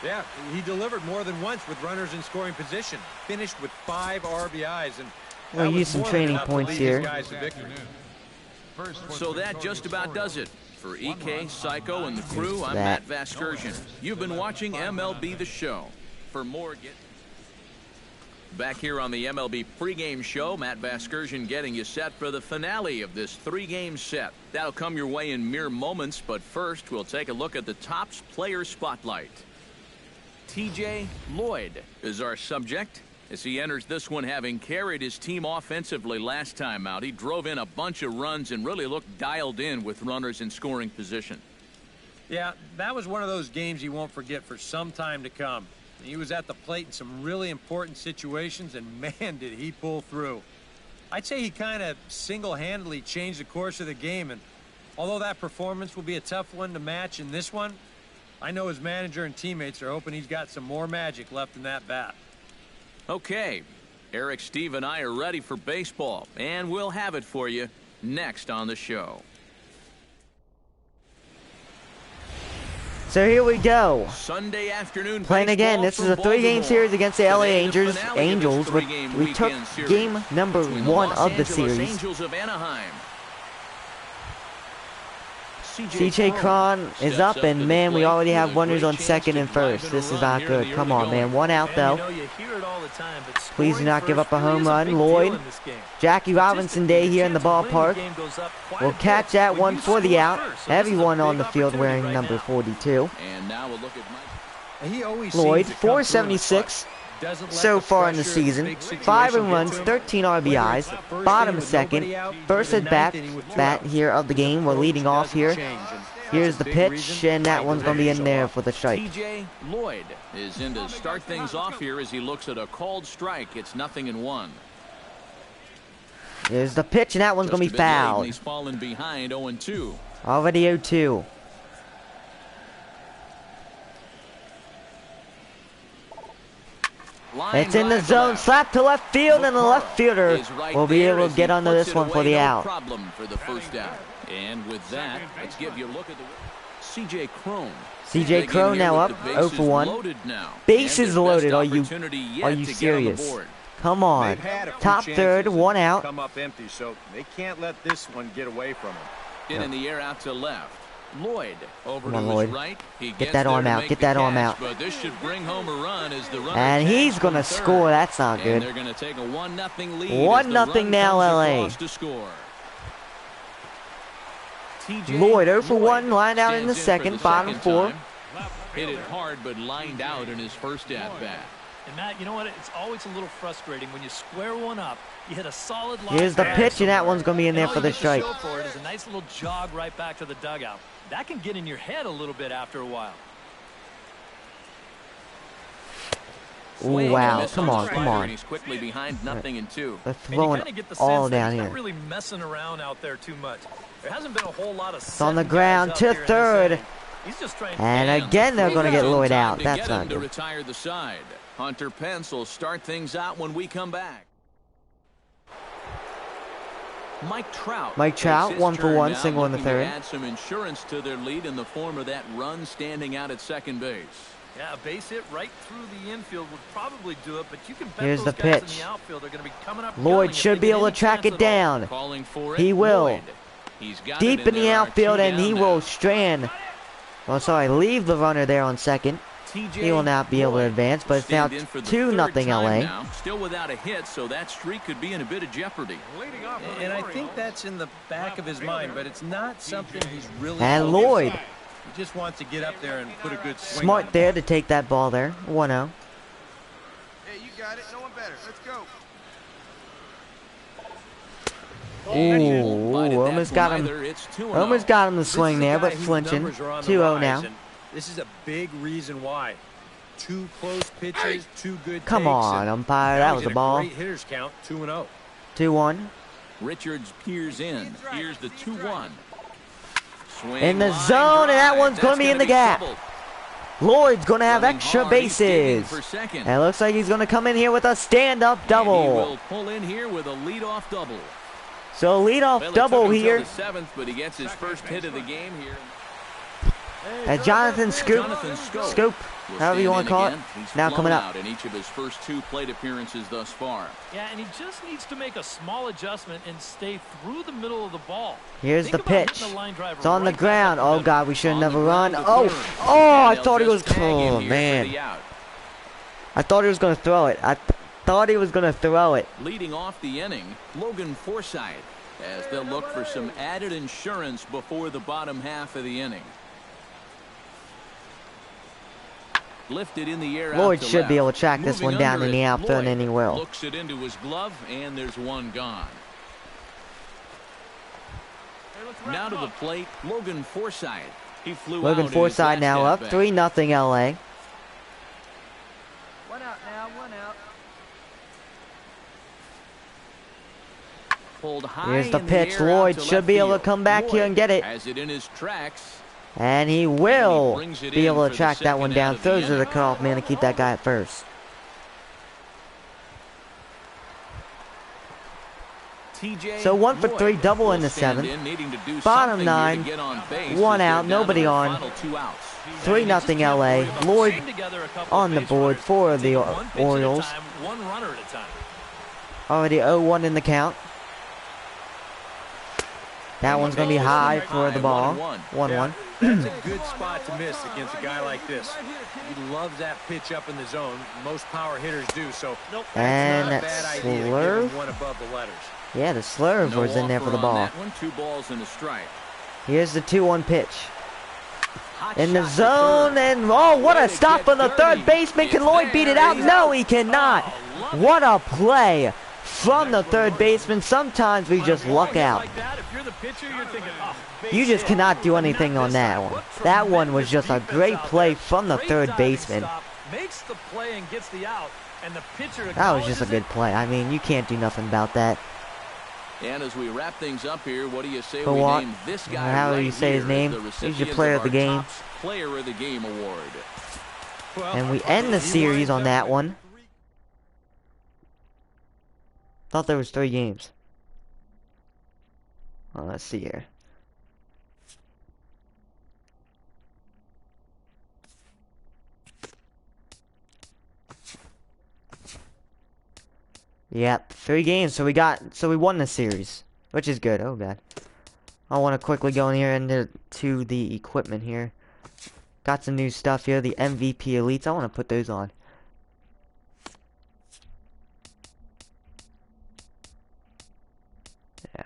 Yeah, he delivered more than once with runners in scoring position. Finished with 5 RBIs, and We'll use some training points here. So that just about does it. For EK, Psycho, and the crew, I'm Matt Vasgersian. You've been watching MLB The Show. For more, back here on the MLB pregame show, Matt Vasgersian getting you set for the finale of this 3-game set. That'll come your way in mere moments, but first we'll take a look at the Topps Player Spotlight. TJ Lloyd is our subject, as he enters this one having carried his team offensively last time out. He drove in a bunch of runs and really looked dialed in with runners in scoring position. Yeah, that was one of those games he won't forget for some time to come. He was at the plate in some really important situations, and man, did he pull through. I'd say he kind of single-handedly changed the course of the game, and although that performance will be a tough one to match in this one, I know his manager and teammates are hoping he's got some more magic left in that bat. Okay, Eric, Steve, and I are ready for baseball, and we'll have it for you next on the show. So here we go. Sunday afternoon Playing again. This is a 3-game series against the LA Angels. We took game number 1 of the series. Angels of Anaheim. CJ Cron is up, and man, we already have runners on second and first. This is not good. Come on, man. 1 out, though. Please do not give up a home run. Lloyd. Jackie Robinson Day here in the ballpark. We'll catch that one for the out. Everyone on the field wearing number 42. Lloyd, 476 so far in the season. 5 earned runs, 13 RBIs. Bottom second. First at bat here of the game. We're leading off here. Here's the pitch, and that one's going to be in there for the strike. TJ Lloyd is in to start things off here as he looks at a called strike. It's 0-1. Here's the pitch, and that one's going to be fouled. He's fallen behind 0-2. Already 0-2. It's in the zone, slap to left field, and the left fielder will be able to get under this one for the out. And with that, let's give you a look at the CJ Cron. CJ Cron now up 0 for 1. Bases loaded. Are you serious? Come on. Top third, 1 out. Come up empty, so they can't let this one get away from him. In the air out to left. Lloyd over Come on, to Lloyd. his right. Get that arm out. Get that arm out. But this should bring home a run as the runner and he's going to score. That's not good. They're going to take a 1-0 lead. 1-0 now, LA. Lloyd 0 for 1, lined out in the second, bottom 4. Hit it hard, but lined out in his first at-bat. And Matt, you know what? It's always a little frustrating when you square one up. You hit a solid line. Here's the pitch, and that one's going to be in there for the strike. For it is a nice little jog right back to the dugout. That can get in your head a little bit after a while. Ooh, wow. Come on, come on. He's quickly behind 0-2. They're throwing all down here. Not really messing around out there too much. There hasn't been a whole lot of it's on the ground to third. He's just trying and again, they're going to get Lloyd out. That's not to good. retire the side. Hunter Pence will start things out when we come back. Mike Trout 1 for 1, single in the third. Add some insurance to their lead in the form of that run standing out at second base. Yeah, a base hit right through the infield would probably do it, but you can bet here's those the guys pitch. in the outfield are going to be coming up. Lloyd should be able to track it down. He will. Deep in the outfield, and he will strand. Oh, sorry, leave the runner there on second. He will not be able to advance, but it's now 2-0 LA. Still without a hit, so that streak could be in a bit of jeopardy. And I think that's in the back of his mind, but it's not something he's really. And Lloyd. He just wants to get up there and put a good swing. Smart there to take that ball there. 1-0. Hey, you got it. No one better. Let's go. Ooh, almost got him. Almost got him to swing there, but flinching. 2-0 now. This is a big reason why. 2 close pitches, 2 good takes. Come on, umpire. That was a ball. Great hitters count, 2-0. 2-1. Richards peers in. Here's the 2-1. In the zone, and that one's going to be in the gap. Lloyd's going to have extra bases. And it looks like he's going to come in here with a stand-up double. He will pull in here with a leadoff double. So leadoff double here. The 7th, but he gets his first hit of the game here. Jonathan Scoop, Scoop, will however you stand want to in call it, again. He's now flown coming up. out in each of his first 2 plate appearances thus far. Yeah, and he just needs to make a small adjustment and stay through the middle of the ball. Here's Think the about hitting pitch. the line driver It's on the right back ground. up the Oh, middle. God, we should have On the never run. ground to Oh, third. I And thought he they'll was, just tag oh, him here for man. the out. I thought he was going to throw it. I thought he was going to throw it. Leading off the inning, Logan Forsythe, as they'll look for some added insurance before the bottom half of the inning. Lifted in the air. Lloyd out to should be left. able to track this Moving one down under in the it, outfield, Lloyd and he will. looks it into his glove, and there's one gone. Now to the plate, Logan Forsythe. He flew Logan out in his Forsythe last now up at-bat. 3-0 LA. 1 out now, 1 out. Pulled high Here's the in pitch. air out Lloyd to should left be able to field. come back here and get it. Has it in his tracks. And he will brings it be in able for to the track that second one out down. of the Throws to the inning. cutoff man to keep that guy at first. TJ So 1 for Lloyd 3, double in will the stand 7th. in, needing to do Bottom something 9, here to get on base 1 as they're out, down nobody to their on. final 2 outs. 3-0 LA. Lloyd on the board for the Orioles. One runner at a time. Already 0-1 in the count. That one's going to be high for the ball. 1-1. That's a good spot to miss against a guy like this. He loves that pitch up in the zone. Most power hitters do, so And that's not a that bad idea to give slurve. him one above the letters. Yeah, the slurve No was in there for the offer on ball. that one. 2 balls and a strike. Here's the 2-1 pitch. Hot In the shot to zone, third. and oh, what Way a to stop get from the dirty. third baseman. Can It's Lloyd beat it there. out? He's No, out. he cannot. What a play from the third baseman. Sometimes we just luck out. Like that, if you're the pitcher, you're thinking, oh, You just cannot do anything on that one. That one was just a great play from the third baseman. Makes the play and gets the out, and the pitcher That was just a acknowledges good play. I mean, you can't do nothing about that. And as we wrap things up here, what do you say Go we on. name this guy How do right you say his here name? as the He's your recipient player of the our game. Topps Player of the Game award. And we end the series on that one. Thought there was 3 games. Well, let's see here. Yep, 3 games. So we won the series, which is good. Oh god. I want to quickly go in here and to the equipment here. Got some new stuff here. The MVP Elites. I want to put those on. Yeah.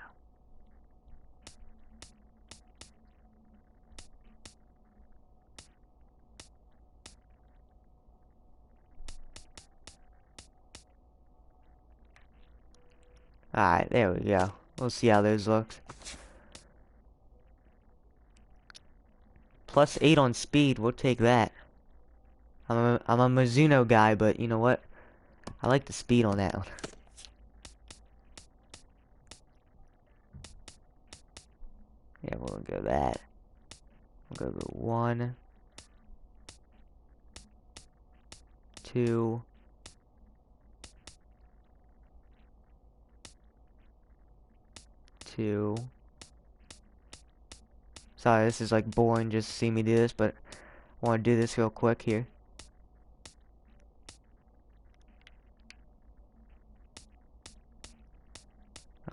Alright, there we go. We'll see how those look. +8 on speed, we'll take that. I'm a Mizuno guy, but you know what? I like the speed on that one. Yeah, we'll go that. We'll go 1, 2, 2. Sorry, this is like boring just to see me do this, but I want to do this real quick here.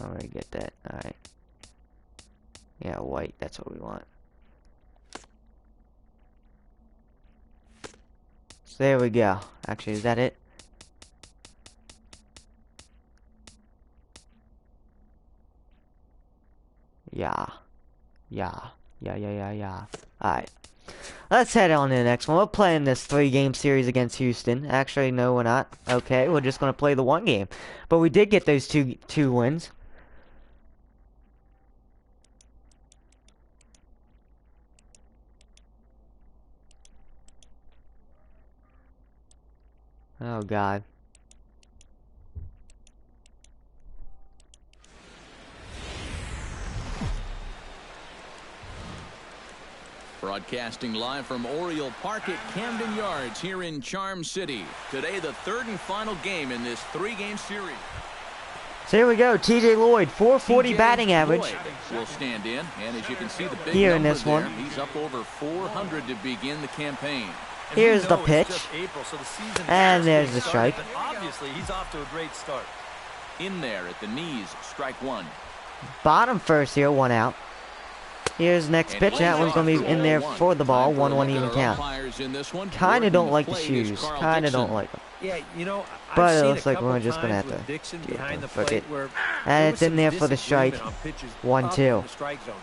Alright, get that. Alright. Yeah, white, that's what we want. So there we go. Actually, is that it? Yeah. Alright. Let's head on to the next one. We're playing this 3-game series against Houston. Actually, no, we're not. Okay, we're just going to play the 1 game. But we did get those two wins. Oh, God. Broadcasting live from Oriole Park at Camden Yards here in Charm City. Today, the 3rd and final game in this 3-game series. So here we go. TJ Lloyd, 440 TJ batting average. Lloyd will stand in, and as you can see, the big Here in number this there, one. he's up over 400 to begin the campaign. And Here's we the know it's pitch. just April, so the season And is there's getting the started, strike. But obviously, he's off to a great start. In there at the knees, strike one. Bottom first here, 1 out. Here's next And pitch. he's That one's going to on be in for there 1. for the ball. Time for a 1-1 look even at our count. umpires in this one. Kind of Working don't the like the plate is shoes. Carl Kind of Dixon. don't like them. Yeah, you know, But I've it seen looks a like couple we're just gonna times have with to Dixon give it behind the fuck plate it. where And there it's was in there some for the strike. disagreement on pitches 1-2. up in the strike zone.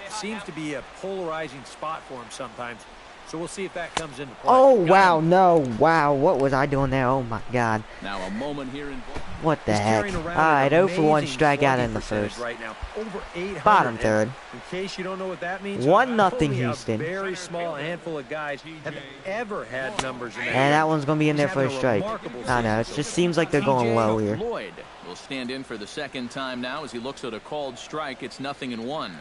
Seems to be a polarizing spot for him sometimes. So we'll see if that comes into play. Oh, wow. No. Wow. What was I doing there? Oh, my God. Now a moment here in What the He's heck? carrying around Alright, an 0 for 1 amazing strikeout slugging in the percentage first. right now. Over 800. Bottom And third. In case you don't know what that means, 1-0 only Houston. A very small handful of guys have ever had numbers in that. And that one's going to be in there He's for a having strike. remarkable I know. It season. just seems like they're going TJ low here. Lloyd will stand in for the second time now as he looks at a called strike. It's 0-1.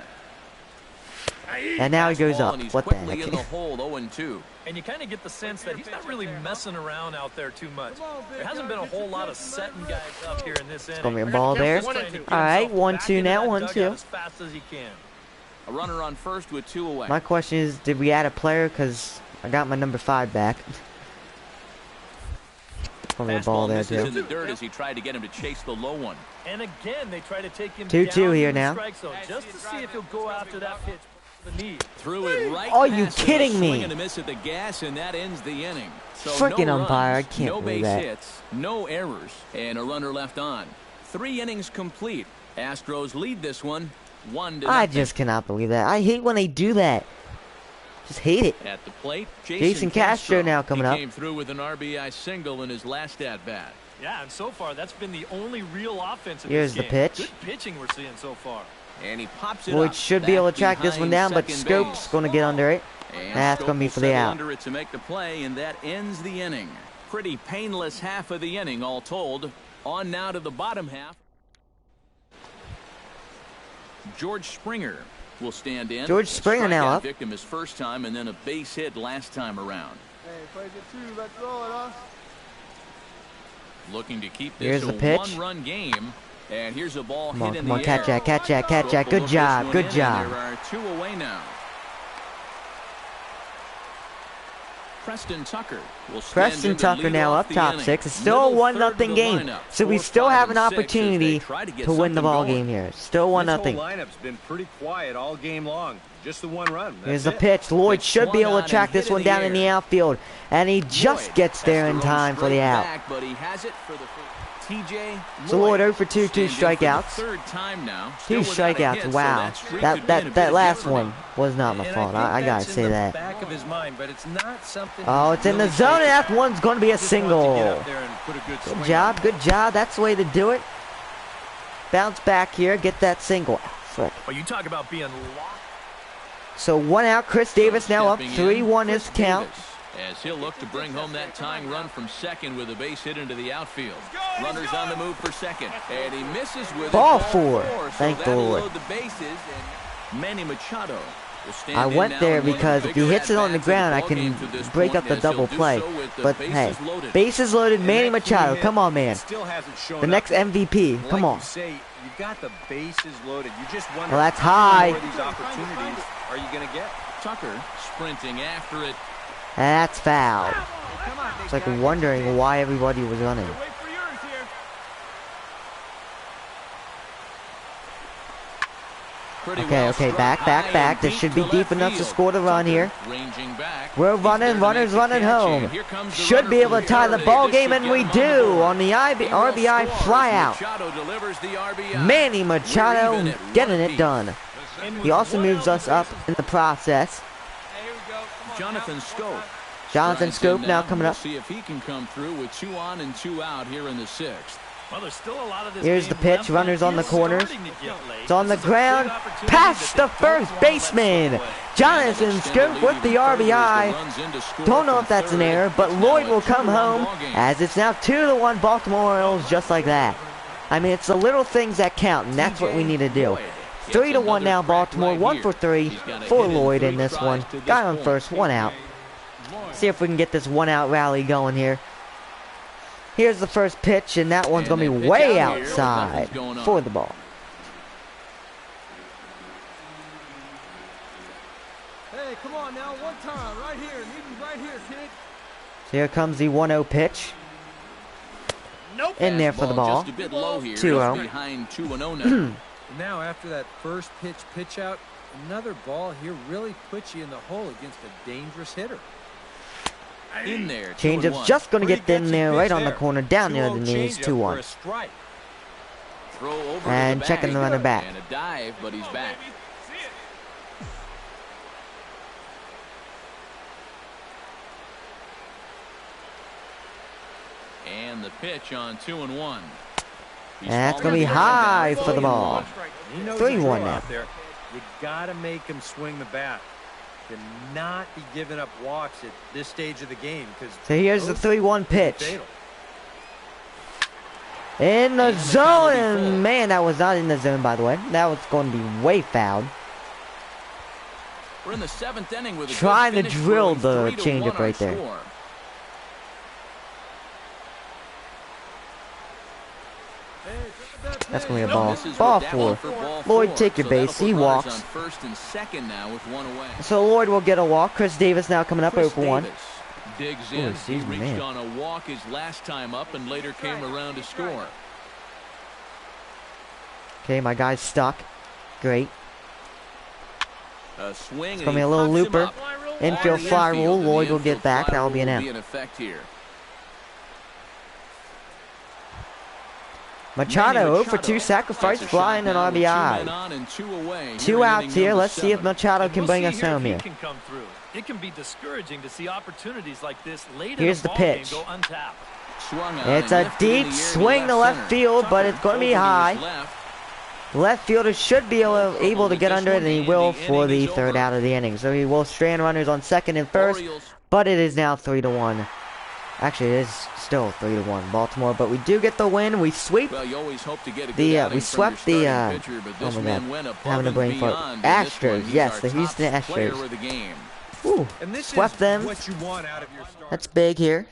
And now he goes Fastball, up. and he's What the quickly in the heck? hole, 0-2. And you kind of get the sense that he's not really messing around out there too much. There hasn't been a whole lot of setting guys up here in this inning. Gonna be a ball there. Just trying to get Alright, himself 1-2 back into now, that 1-2. dugout as fast as he can. A runner on first with 2 away. My question is, did we add a player? Because I got my number 5 back. Gonna be a ball Fastball there, misses in too. the dirt as he tried to get him to chase the low one. And again, they try to take him 2-2 down here in the now. strike zone just to see if he'll go after that pitch. The knee. Threw it right Are you past him, kidding a me? swing and a miss at the gas, and that ends the inning. So Frickin' no umpire, runs, I can't no believe base that. hits, no errors, and a runner left on. 3 innings complete. Astros lead this one 1-0. I just cannot believe that. I hate when they do that. Just hate it. At the plate, Jason Castro now coming he up. came through with an RBI single in his last at-bat. Yeah, and so far that's been the only real offense in Here's this the game. pitch. Good pitching we're seeing so far. And he pops it Lloyd up, should be able to back track this one down, behind but second Scope's base. going to get under it. And That's Scope gonna be will for the settle out. under it to make the play, and that ends the inning. Pretty painless half of the inning, all told. On now to the bottom half. George Springer will stand in. George Springer now Strikeout up. victim his first time, and then a base hit last time around. Hey, play the 2, let's roll it, huh? Looking to keep Here's this the a pitch. one-run game. And here's a ball Come on, hit in come on, the catch air. that, catch that, catch that. Scope Good will job, look good this one in, and job. There are 2 away now. Preston Tucker will stand Preston in to Tucker lead now off up the top inning. 6. It's still a Middle 1-0 third of the game. lineup. So we 4, still 5, have an and 6 as opportunity they try to get to win the something ball going. game here. Still 1-0. This whole lineup's been pretty quiet all game long. Just the one run. Here's That's the it. pitch. Lloyd It's should be swung able on to track and hit this one in the down in the air. outfield. And he just Lloyd gets there has in to time run for the straight out. back, but he has it for the TJ So Lloyd 0 Lloyd for 2, 2 stands in for the strikeouts. third time now. 2 Still without a strikeouts. hit, so Wow. that streak could be in a bit That of last jeopardy. one was not my And fault. think I gotta that's say in that. the back of his mind, but it's not something Oh, it's in the really zone, and thinks that one's going to be a about. He just wants to get single. up there and put a good swing Good on job, it. good job. That's the way to do it. Bounce back here, get that single. Frick. Well, you talk about being locked. So 1 out. Chris Davis now up. Stepping in, 3-1 is Chris the count. Davis, as he'll look to bring home that tying run from second with a base hit into the outfield. Runners on the move for second, and he misses with Ball it. four. So Thank the that'll Lord. load the bases, and Manny Machado will stand I in went now there and one of the because if he bigger hits it on the at-bats of ground, I ballgame can to this break point, up the as he'll double do play. so with the But bases hey, loaded. bases loaded, And Manny that key Machado. hit Come on, man. still hasn't shown The up next yet. MVP. Like Come on. you say, you've got the bases loaded. You just wonder Well, that's how high. many more of these opportunities are you going to get? Tucker sprinting after it. That's foul. It's like wondering why everybody was running. Wait for yours here. Pretty Okay, well okay, struck back, high back, and back. This deep should be to deep left enough to field. score the run here. Ranging back. We're He's there running, to runners make the running catch, home. and here comes the Should runner be able from to tie the third. ball This game, should and get we him on the do board. on the He will RBI score fly as out. Machado delivers the RBI. Manny We're Machado even at getting one it apiece. done. He also moves us up in the process. Hey, here we go. Come on, Jonathan now. Scope. Jonathan strides in Scope now coming We'll up. see if he can come through with 2 on and 2 out here in the 6th. Well, there's still a lot of this Here's game the pitch, left, runners but on the it's corners. starting to get late. It's on the This is a big ground, opportunity past that the they don't first wanna let baseman. slip away. Jonathan And Scope extend with the lead even further as RBI. the runs in to score Don't know from if that's an third. error, but It's now Lloyd a will come 2-1 home ball game. as it's now 2-1 Baltimore Orioles, just like that. I mean, it's the little things that count, and that's what we need to do. Lloyd gets 3-1 now, another crack Baltimore. right 1 here. for 3 He's got a for hit in Lloyd 3 in this tries one. to this Guy on point. first, 1 out. See if we can get this 1 out rally going here. Here's the first pitch, and that one's going to be way outside for the ball. Hey, come on now, one time, right here. Need him right here, kid. So here comes the 1-0 pitch. Nope. In there for the ball. Just a bit low here. 2-0. Behind 2-0 now. Now, after that first pitch out, another ball here really puts you in the hole against a dangerous hitter. In there. Changeup's just going to get in there, right on the corner, down near the knees. 2-1. Throw over and to the checking the runner back. And a dive, but he's back. And the pitch on 2-1. And that's going to be high for the ball. 3-1 now. You got to make him swing the bat. Cannot be giving up walks at this stage of the game. So here's the 3-1 pitch. In the zone, and man, that was not in the zone, by the way. That was going to be way fouled. We're in the 7th inning with a trying to good drill finish, the 3-1 changeup right there. score. That's going to be a ball. Ball four. Lloyd, take your base. He walks. On first and second now with one away. So Lloyd will get a walk. Chris Davis now coming up Chris 0-1. Davis digs in. He reached on a walk his last time up and later came around to score. Okay, my guy's stuck. Great. A swing. It's going to be a little looper. Infield fly rule. Lloyd will get back. That will be an out. Machado 0-for-2 sacrifice fly and an RBI. 2 outs here. Let's see if Machado can bring us home here. It can be discouraging to see opportunities like this late Here's in the the ball game pitch. go untapped. It's a deep swing to left field, but it's going to be high. Left fielder should be able to get under it, and he will for the 3rd out of the inning. So he will strand runners on 2nd and 1st, but it is now 3-1. Actually, it is still 3-1 Baltimore, but we do get the win. We sweep we swept the oh my god, having a brain fart. Astros, yes, the Houston Astros. Ooh, swept them. That's big here.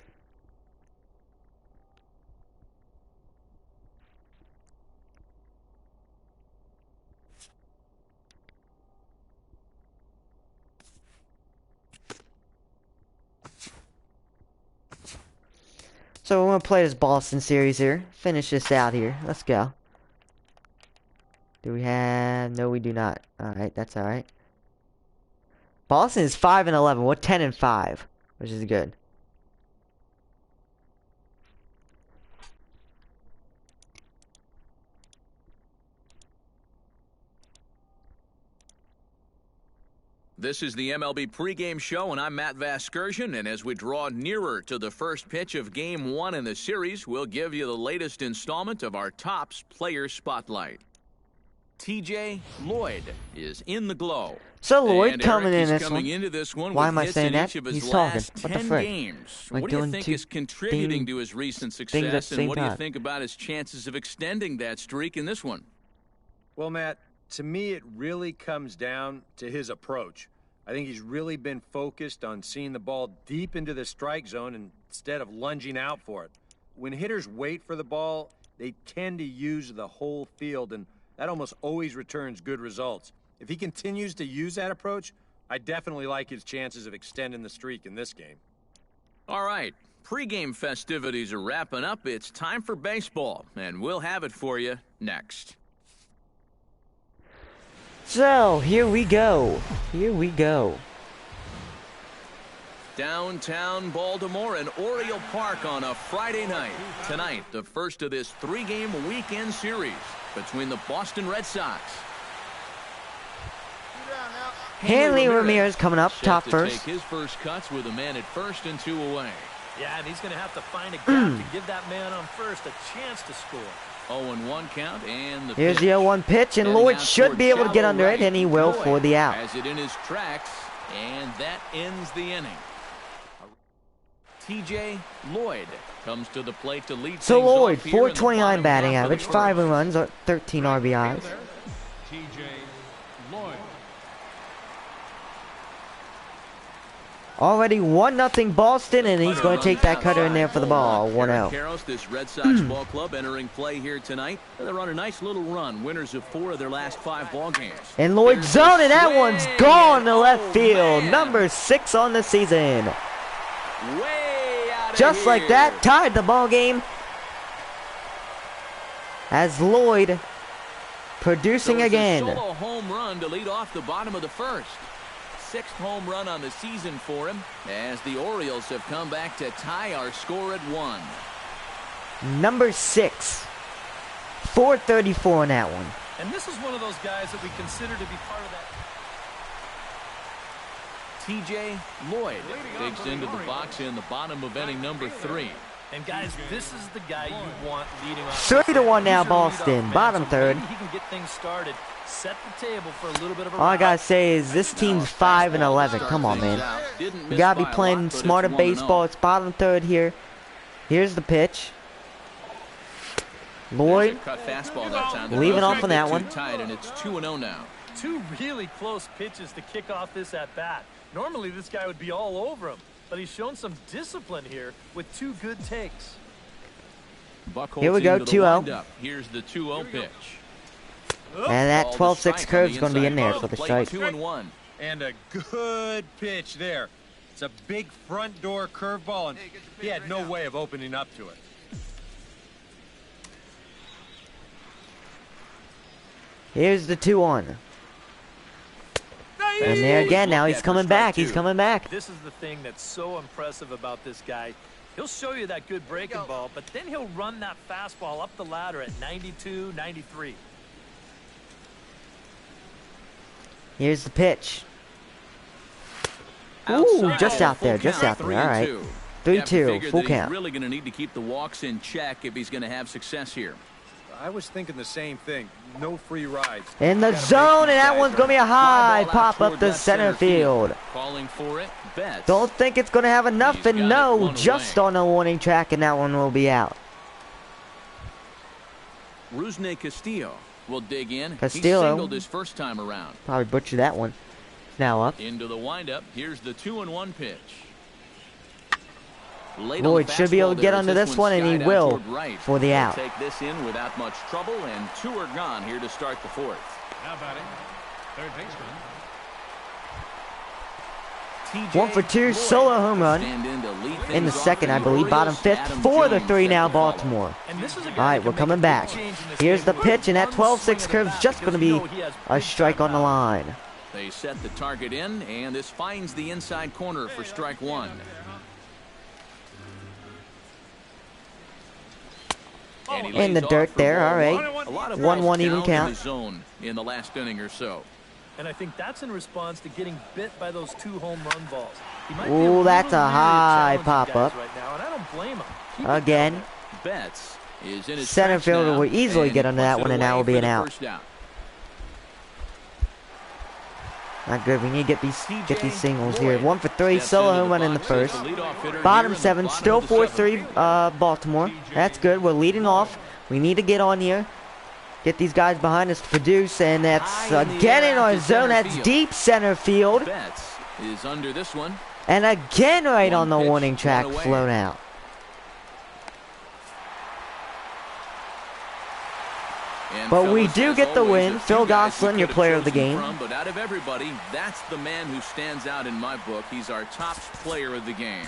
So we're going to play this Boston series here. Finish this out here. Let's go. Do we have... No, we do not. Alright, that's alright. Boston is 5-11. We're 10-5, which is good. This is the MLB pregame show, and I'm Matt Vasgersian. And as we draw nearer to the first pitch of Game 1 in the series, we'll give you the latest installment of our Topps Player Spotlight. TJ Lloyd is in the glow. So Lloyd and coming Eric, in this one. Why Why am I saying that? He's talking. What the frick? Games. Like what do you doing think two is contributing to his recent things at success, the and same what do you time. think about his chances of extending that streak in this one? Well, Matt, to me, it really comes down to his approach. I think he's really been focused on seeing the ball deep into the strike zone instead of lunging out for it. When hitters wait for the ball, they tend to use the whole field, and that almost always returns good results. If he continues to use that approach, I definitely like his chances of extending the streak in this game. All right, pregame festivities are wrapping up. It's time for baseball, and we'll have it for you next. So, here we go. Here we go. Downtown Baltimore and Oriole Park on a Friday night. Tonight, the first of this 3-game weekend series between the Boston Red Sox. Hanley Ramirez coming up, top to first. Take his first cuts with a man at first and 2 away. Yeah, and he's going to have to find a gap to give that man on first a chance to score. 0-1 count, and the Here's pitch. the 0-1 pitch, and Lloyd should be able to get under it, and he will for the out. Has it in his tracks, and that ends the inning. TJ Lloyd comes to the plate to lead. So things off Lloyd, here in the 429 bottom batting half of the average, 5 first. runs, 13 RBIs. TJ Lloyd. Already 1-0 Boston, and he's going to take that cutter in there for the ball. 1-0. Karros, this Red Sox ball club entering play here tonight. They're on a nice little run, winners of 4 of their last 5 ball games. And Lloyd zone, and that one's gone to left field. Number 6 on the season. Way out of Just here. like that, tied the ball game. As Lloyd producing So it's a again. solo home run to lead off the bottom of the first. 6th home run on the season for him, as the Orioles have come back to tie our score at 1. Number 6. 434 on that one. And this is one of those guys that we consider to be part of that. TJ Lloyd digs into the box in the bottom of inning number 3. And guys, this is the guy you want leading off. 3-1 now, He's your Boston. leadoff man, Bottom so third. maybe he can get things started, set the table for a little bit of a All I ride. gotta say is this team's 5-11. Come on, man. You gotta be playing smarter baseball. It's bottom third here. Here's the pitch. Lloyd leaving off on that one. Tied, and it's 2-0 now. 2 really close pitches to kick off this at bat. Normally this guy would be all over him, but he's shown some discipline here with 2 good takes. Here we go, 2-0. Here's the 2-0 pitch. And that 12-6 curve's going to be in there for the strike. 2-1. And a good pitch there. It's a big front door curveball, and he had no way of opening up to it. Here's the 2-1. And there again, now he's coming back. He's coming back. This is the thing that's so impressive about this guy. He'll show you that good breaking ball, but then he'll run that fastball up the ladder at 92, 93. Here's the pitch. Ooh, just out there, just out there. All right. 3-2, full count. He's really going to need to keep the walks in check if he's going to have success here. I was thinking the same thing. No free rides. In the zone, and that one's going to be a high pop up the center field. Calling for it, Betts. Don't think it's going to have enough, and no, just on the warning track, and that one will be out. Rusney Castillo will dig in. Castillo. He singled his first time around. Probably butchered that one. Now up. Into the windup. Here's the 2-1 pitch. Lloyd should be able to get under this one, and he will for the out. Take this in without much trouble, and 2 are gone here to start the 4th. Now batting, third baseman. 1 for 2, solo home run. In the second, I believe, bottom 5th for the 3 now, Baltimore. All right, we're coming back. Here's the pitch, and that 12-6 curve's just going to be a strike on the line. They set the target in, and this finds the inside corner for strike 1. In the dirt there, all right. 1-1 even count. Zone in the last inning or so. And I think that's in response to getting bit by those 2 home run balls. Ooh, that's a high pop-up. Right now, and I don't blame him. Again. Betts is in his Center fielder now, will easily get under that one, and that will be an out. Not good. We need to get these singles here. 1 for 3, solo home run in the first. Bottom 7, still 4-3 Baltimore. That's good. We're leading off. We need to get on here. Get these guys behind us to produce, and that's again in our zone. That's deep center field. Betts is under this one. And again right on the warning track, flown out. But we do get the win. Phil Gosselin, your player of the game. But out of everybody, that's the man who stands out in my book. He's our top player of the game.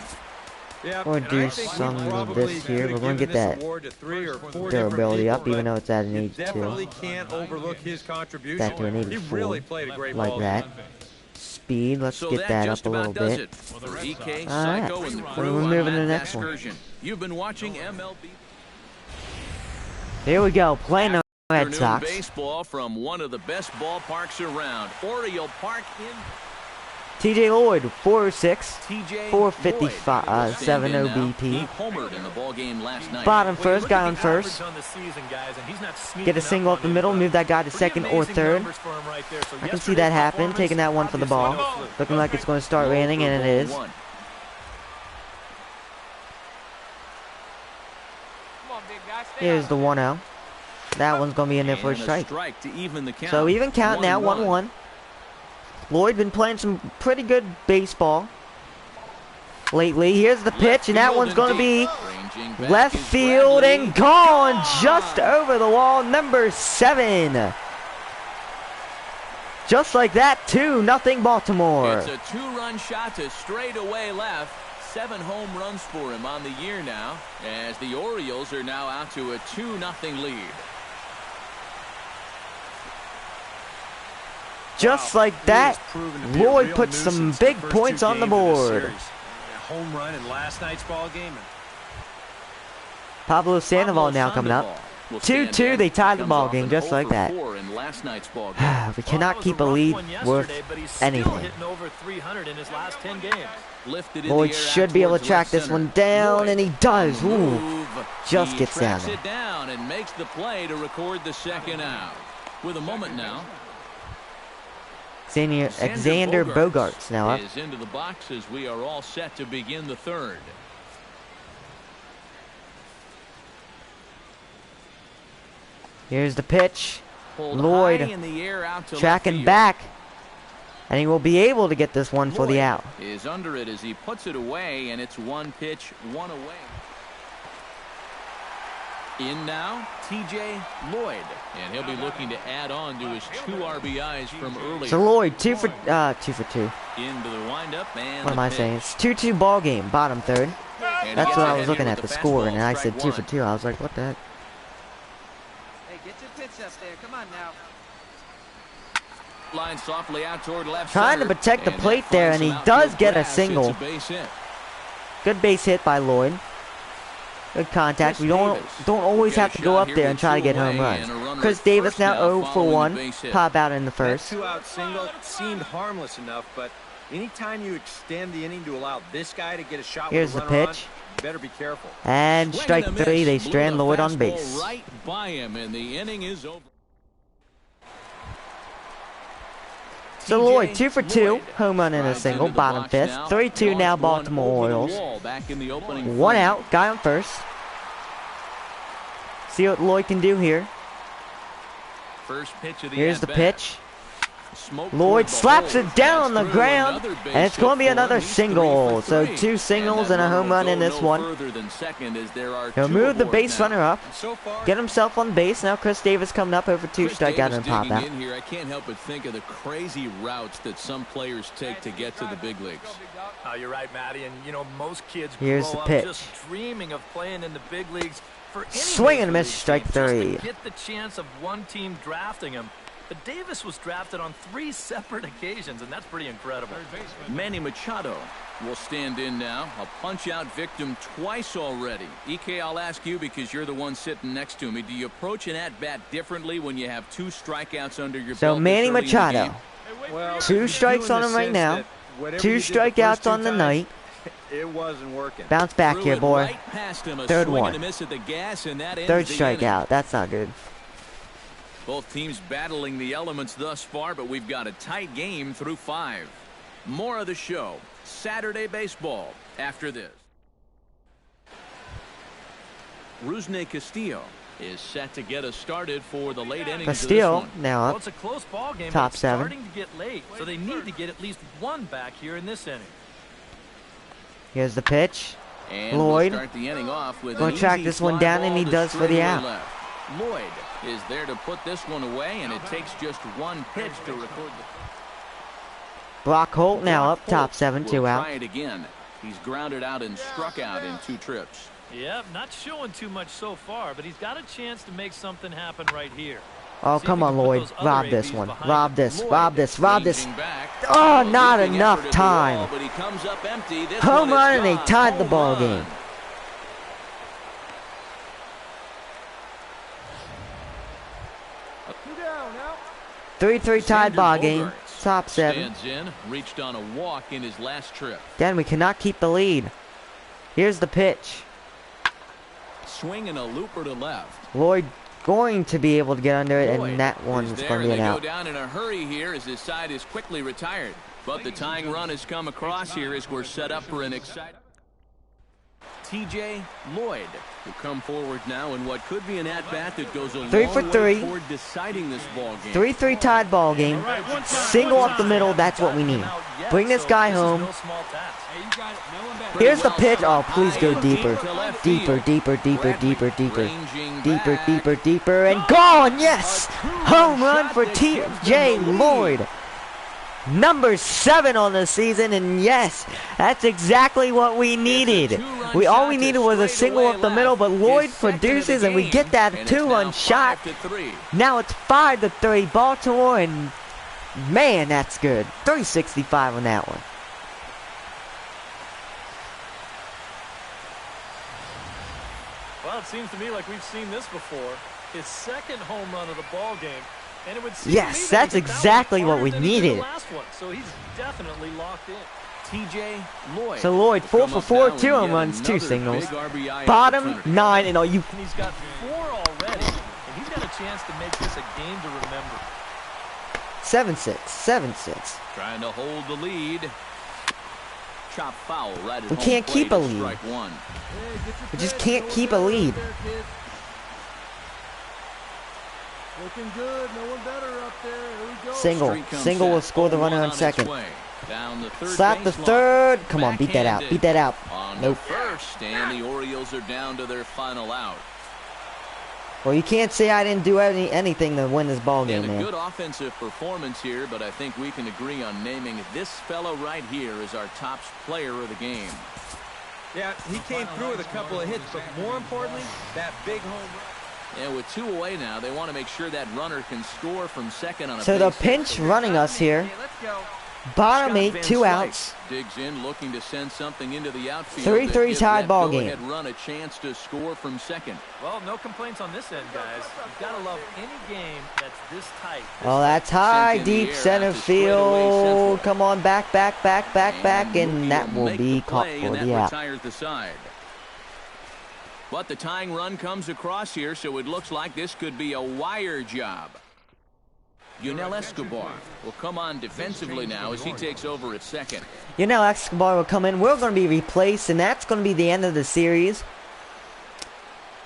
We'll do some of this here. We're going to get that durability up, even though it's at an 82. Can't overlook his contribution. Back to an 84. He really played a great like ball. that. Speed, let's get that up a little bit. Alright, we're moving to the next one. You've been watching MLB. Here we go, playing the Red Sox. Baseball from one of the best ballparks around, Oriole Park in TJ Lloyd, 406, TJ 455, 70 He BP. homered in the ball game last night. Bottom first, guy on first. Get a single up the middle, move that guy to second or third. I can see that happen, taking that one for the ball. Looking like it's going to start raining, and it is. Here's the 1-0. That one's going to be in there for a strike. So even count now, 1-1. Lloyd been playing some pretty good baseball. lately. Here's the pitch, and that one's going to be Ranging back left is field Bradley. and gone just over the wall. Number 7. Just like that, 2-0 Baltimore. It's a 2-run shot to straightaway left. 7 home runs for him on the year now, as the Orioles are now out to a 2-0 lead. Just like that, Lloyd puts some big points on the board. A home run in last night's ball game. Pablo Sandoval now coming up. 2-2, they tied the ball game just like that. We cannot keep a lead worth anything. Lloyd should be able to track this one down, and he does. Ooh, just gets down there. It down and makes the play to record the second out. With a moment now, Xander Bogaerts now up. is into the box as we are all set to begin the third. Here's the pitch. Pulled Lloyd high in the air out to left tracking field. back, and he will be able to get this one for the Lloyd out. is under it as he puts it away, and it's 1 pitch, 1 away. In now, TJ Lloyd, and he'll be looking to add on to his 2 RBIs from earlier. So Lloyd, 2 for 2. Into the windup and What am I pitch. saying? It's 2-2 ball game, bottom third. And he That's gets what I ahead was here looking with at, the the score, fastball, and I said strike 2 for one. 2. I was like, what the heck? Hey, get your pitch up there. Come on now. Line softly out toward left Trying to center, protect the and plate that there, finds and he some does outfield get a grass. It's single. base hit. Good base hit by Lloyd. Good contact. We don't always have to go up there and try to get home runs. Chris Davis now 0 for 1. Pop out in the That first. 2-out single seemed harmless enough, but anytime you extend the inning to allow this guy to get a shot Here's with the a runner pitch. on, you better be careful. And Swing strike and a 3. They miss. Blew strand the Lloyd on fastball base. right by him, and the inning is over. So TJ Lloyd, 2 for 2. Lloyd Home run and a drives single. into the Bottom box 5th. now. 3-2 now Launched one Baltimore over the Orioles. wall back in the opening 1 frame. out. Guy on first. See what Lloyd can do here. First pitch of the Here's the at-bat. pitch. Smoke Lloyd toward the slaps hole. it down on the That's through ground, another base and it's going to be hit for another him. He's 3 single. for So 3. 2 singles that and a home runner run will in go this no one. further than second as there are He'll 2 move the aboard base now. runner up. So far, Get himself on base. Now Chris Davis coming up over 2 Chris strikeout Davis and pop digging out. in here. I can't help but think of the crazy routes that some players take to get to the big leagues. Oh, you're right, Matty. And, you know, most kids Here's the grow up pitch. just dreaming of playing in the big leagues. For any Swing and major miss, league strike team, just 3. to get the chance of one team drafting him. But Davis was drafted on 3 separate occasions, and that's pretty incredible. Manny Machado will stand in now. A punch-out victim twice already. EK, I'll ask you because you're the one sitting next to me. Do you approach an at-bat differently when you have 2 strikeouts under your So belt? Manny this early in the Machado. game? well, 2 strikes on him right now. 2 strikeouts on the night. It wasn't working. Bounce back Threw here, it boy. right past him. A Third swing one. and a miss at the gas, and that ends 3rd the inning. strikeout. That's not good. Both teams battling the elements thus far, but we've got a tight game through 5. More of the show. Saturday baseball after this. Rusney Castillo is set to get us started for the late innings Castillo of this one. now Well, up. it's a close ball game. Top but it's 7. starting to get late, so they need to get at least 1 back here in this inning. Here's the pitch. And Lloyd. we'll start the inning off with Gonna an track easy this one fly down, ball and he to does for the straightaway out. left. Lloyd is there to put this one away, and it takes just 1 pitch to record the Brock Holt now up. Brock Top Holt 7, will 2 out. Try it again. He's grounded out and struck out in 2 trips. Yep, not showing too much so far, but he's got a chance to make something happen right here. Oh, See if come he on, can put Lloyd. those other Rob this ABs one. behind Rob him. this. Lloyd Rob this. Rob this. ranging back. Oh, not Leaping enough effort at the wall, time. but he comes up empty. This Home one is run, and they gone. tied the Home ball run. game. 3-3 tied Xander ball game. Bogaerts Top 7. stands in, reached on a walk in his last trip. Again, we cannot keep the lead. Here's the pitch. Swing and a looper to left. Lloyd going to be able to get under it, Lloyd and that is one's there, going to and be an they go out. down in a hurry here as his side is quickly retired. But the tying run has come across here as we're set up for an exciting. TJ Lloyd will come forward now in what could be an at-bat that goes a 3 for long 3. way toward deciding this ball game. 3-3 tied ball game. Single up the middle, that's what we need. Bring this guy home. Here's the pitch. Oh, please go deeper. Deeper, deeper, deeper, deeper, deeper. Deeper, deeper, deeper, and gone! Yes! Home run for TJ Lloyd. Number 7 on the season, and yes, that's exactly what we needed. All we needed was a single up the middle, but Lloyd produces, and we get that 2-run shot. Now it's 5-3 Baltimore, and man, that's good. 365 on that one. Well, it seems to me like we've seen this before. His second home run of the ball game. And it would seem yes, that's exactly what we needed. So he's definitely locked in. TJ Lloyd. So Lloyd, 4 for 4, 2 home runs, 2 singles. Bottom 9, and And he's got 4 already, and he's got a chance to make this a game to remember. 7-6, 7-6. Trying to hold the lead. Chop foul right at We home can't keep a plate. lead. Strike one. We just can't keep a lead. Looking good. No one better up there. Here we go. Single. Single will score the runner on second. Down the third Slap the baseline. third. Come on, beat that out. Backhanded. Beat that out. On Nope. the first, and the Orioles are down to their final out. Well, you can't say I didn't do anything to win this ball game, And a man. good offensive performance here, but I think we can agree on naming this fellow right here as our top player of the game. Yeah, he came through with a couple of hits, but more importantly, that big home run. And with 2 away now, they want to make sure that runner can score from second on a So the base hit. pinch running us here. Let's go. Bottom Scott 8, Van 2 Slyke outs. Digs in, looking to send something into the outfield. 3-3 that gives tied that ball go-ahead game. Run a chance to score from second. Well, no complaints on this end, guys. You've got to love any game that's this tight. Oh, that's high, Sent in the deep air center out to straightaway field. central. Come on, back, back, back, back, back, and that will make be the caught play, for and the that out. retires the side. But the tying run comes across here, so it looks like this could be a wire job. Yunel Escobar will come on defensively now as he takes over at second. Escobar will come in. We're going to be replaced, and that's going to be the end of the series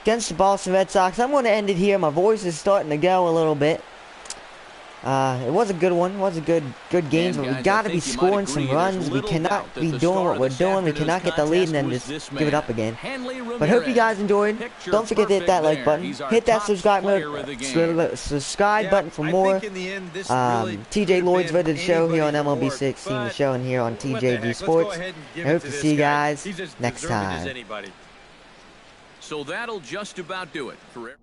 against the Boston Red Sox. I'm going to end it here. My voice is starting to go a little bit. It was a good one. It was a good games, but we guys, got I to be think you might scoring some agree runs. there's We little cannot doubt that be the doing star what of we're this doing. We cannot get the lead and then afternoon's just contest give it was up again. Hanley But hope you guys enjoyed. Picture Don't forget to hit that perfect like there. button. He's our Hit that top subscribe player of the game. subscribe button for I more. think in the end, this really TJ could've Lloyd's been Reddit show here on anybody's MLB award, 16, the but show, and here on what the TJG heck? Let's Sports. go ahead and give I it hope to to this see you guy. guys He's as next deserving as time. anybody. So that'll just about do it for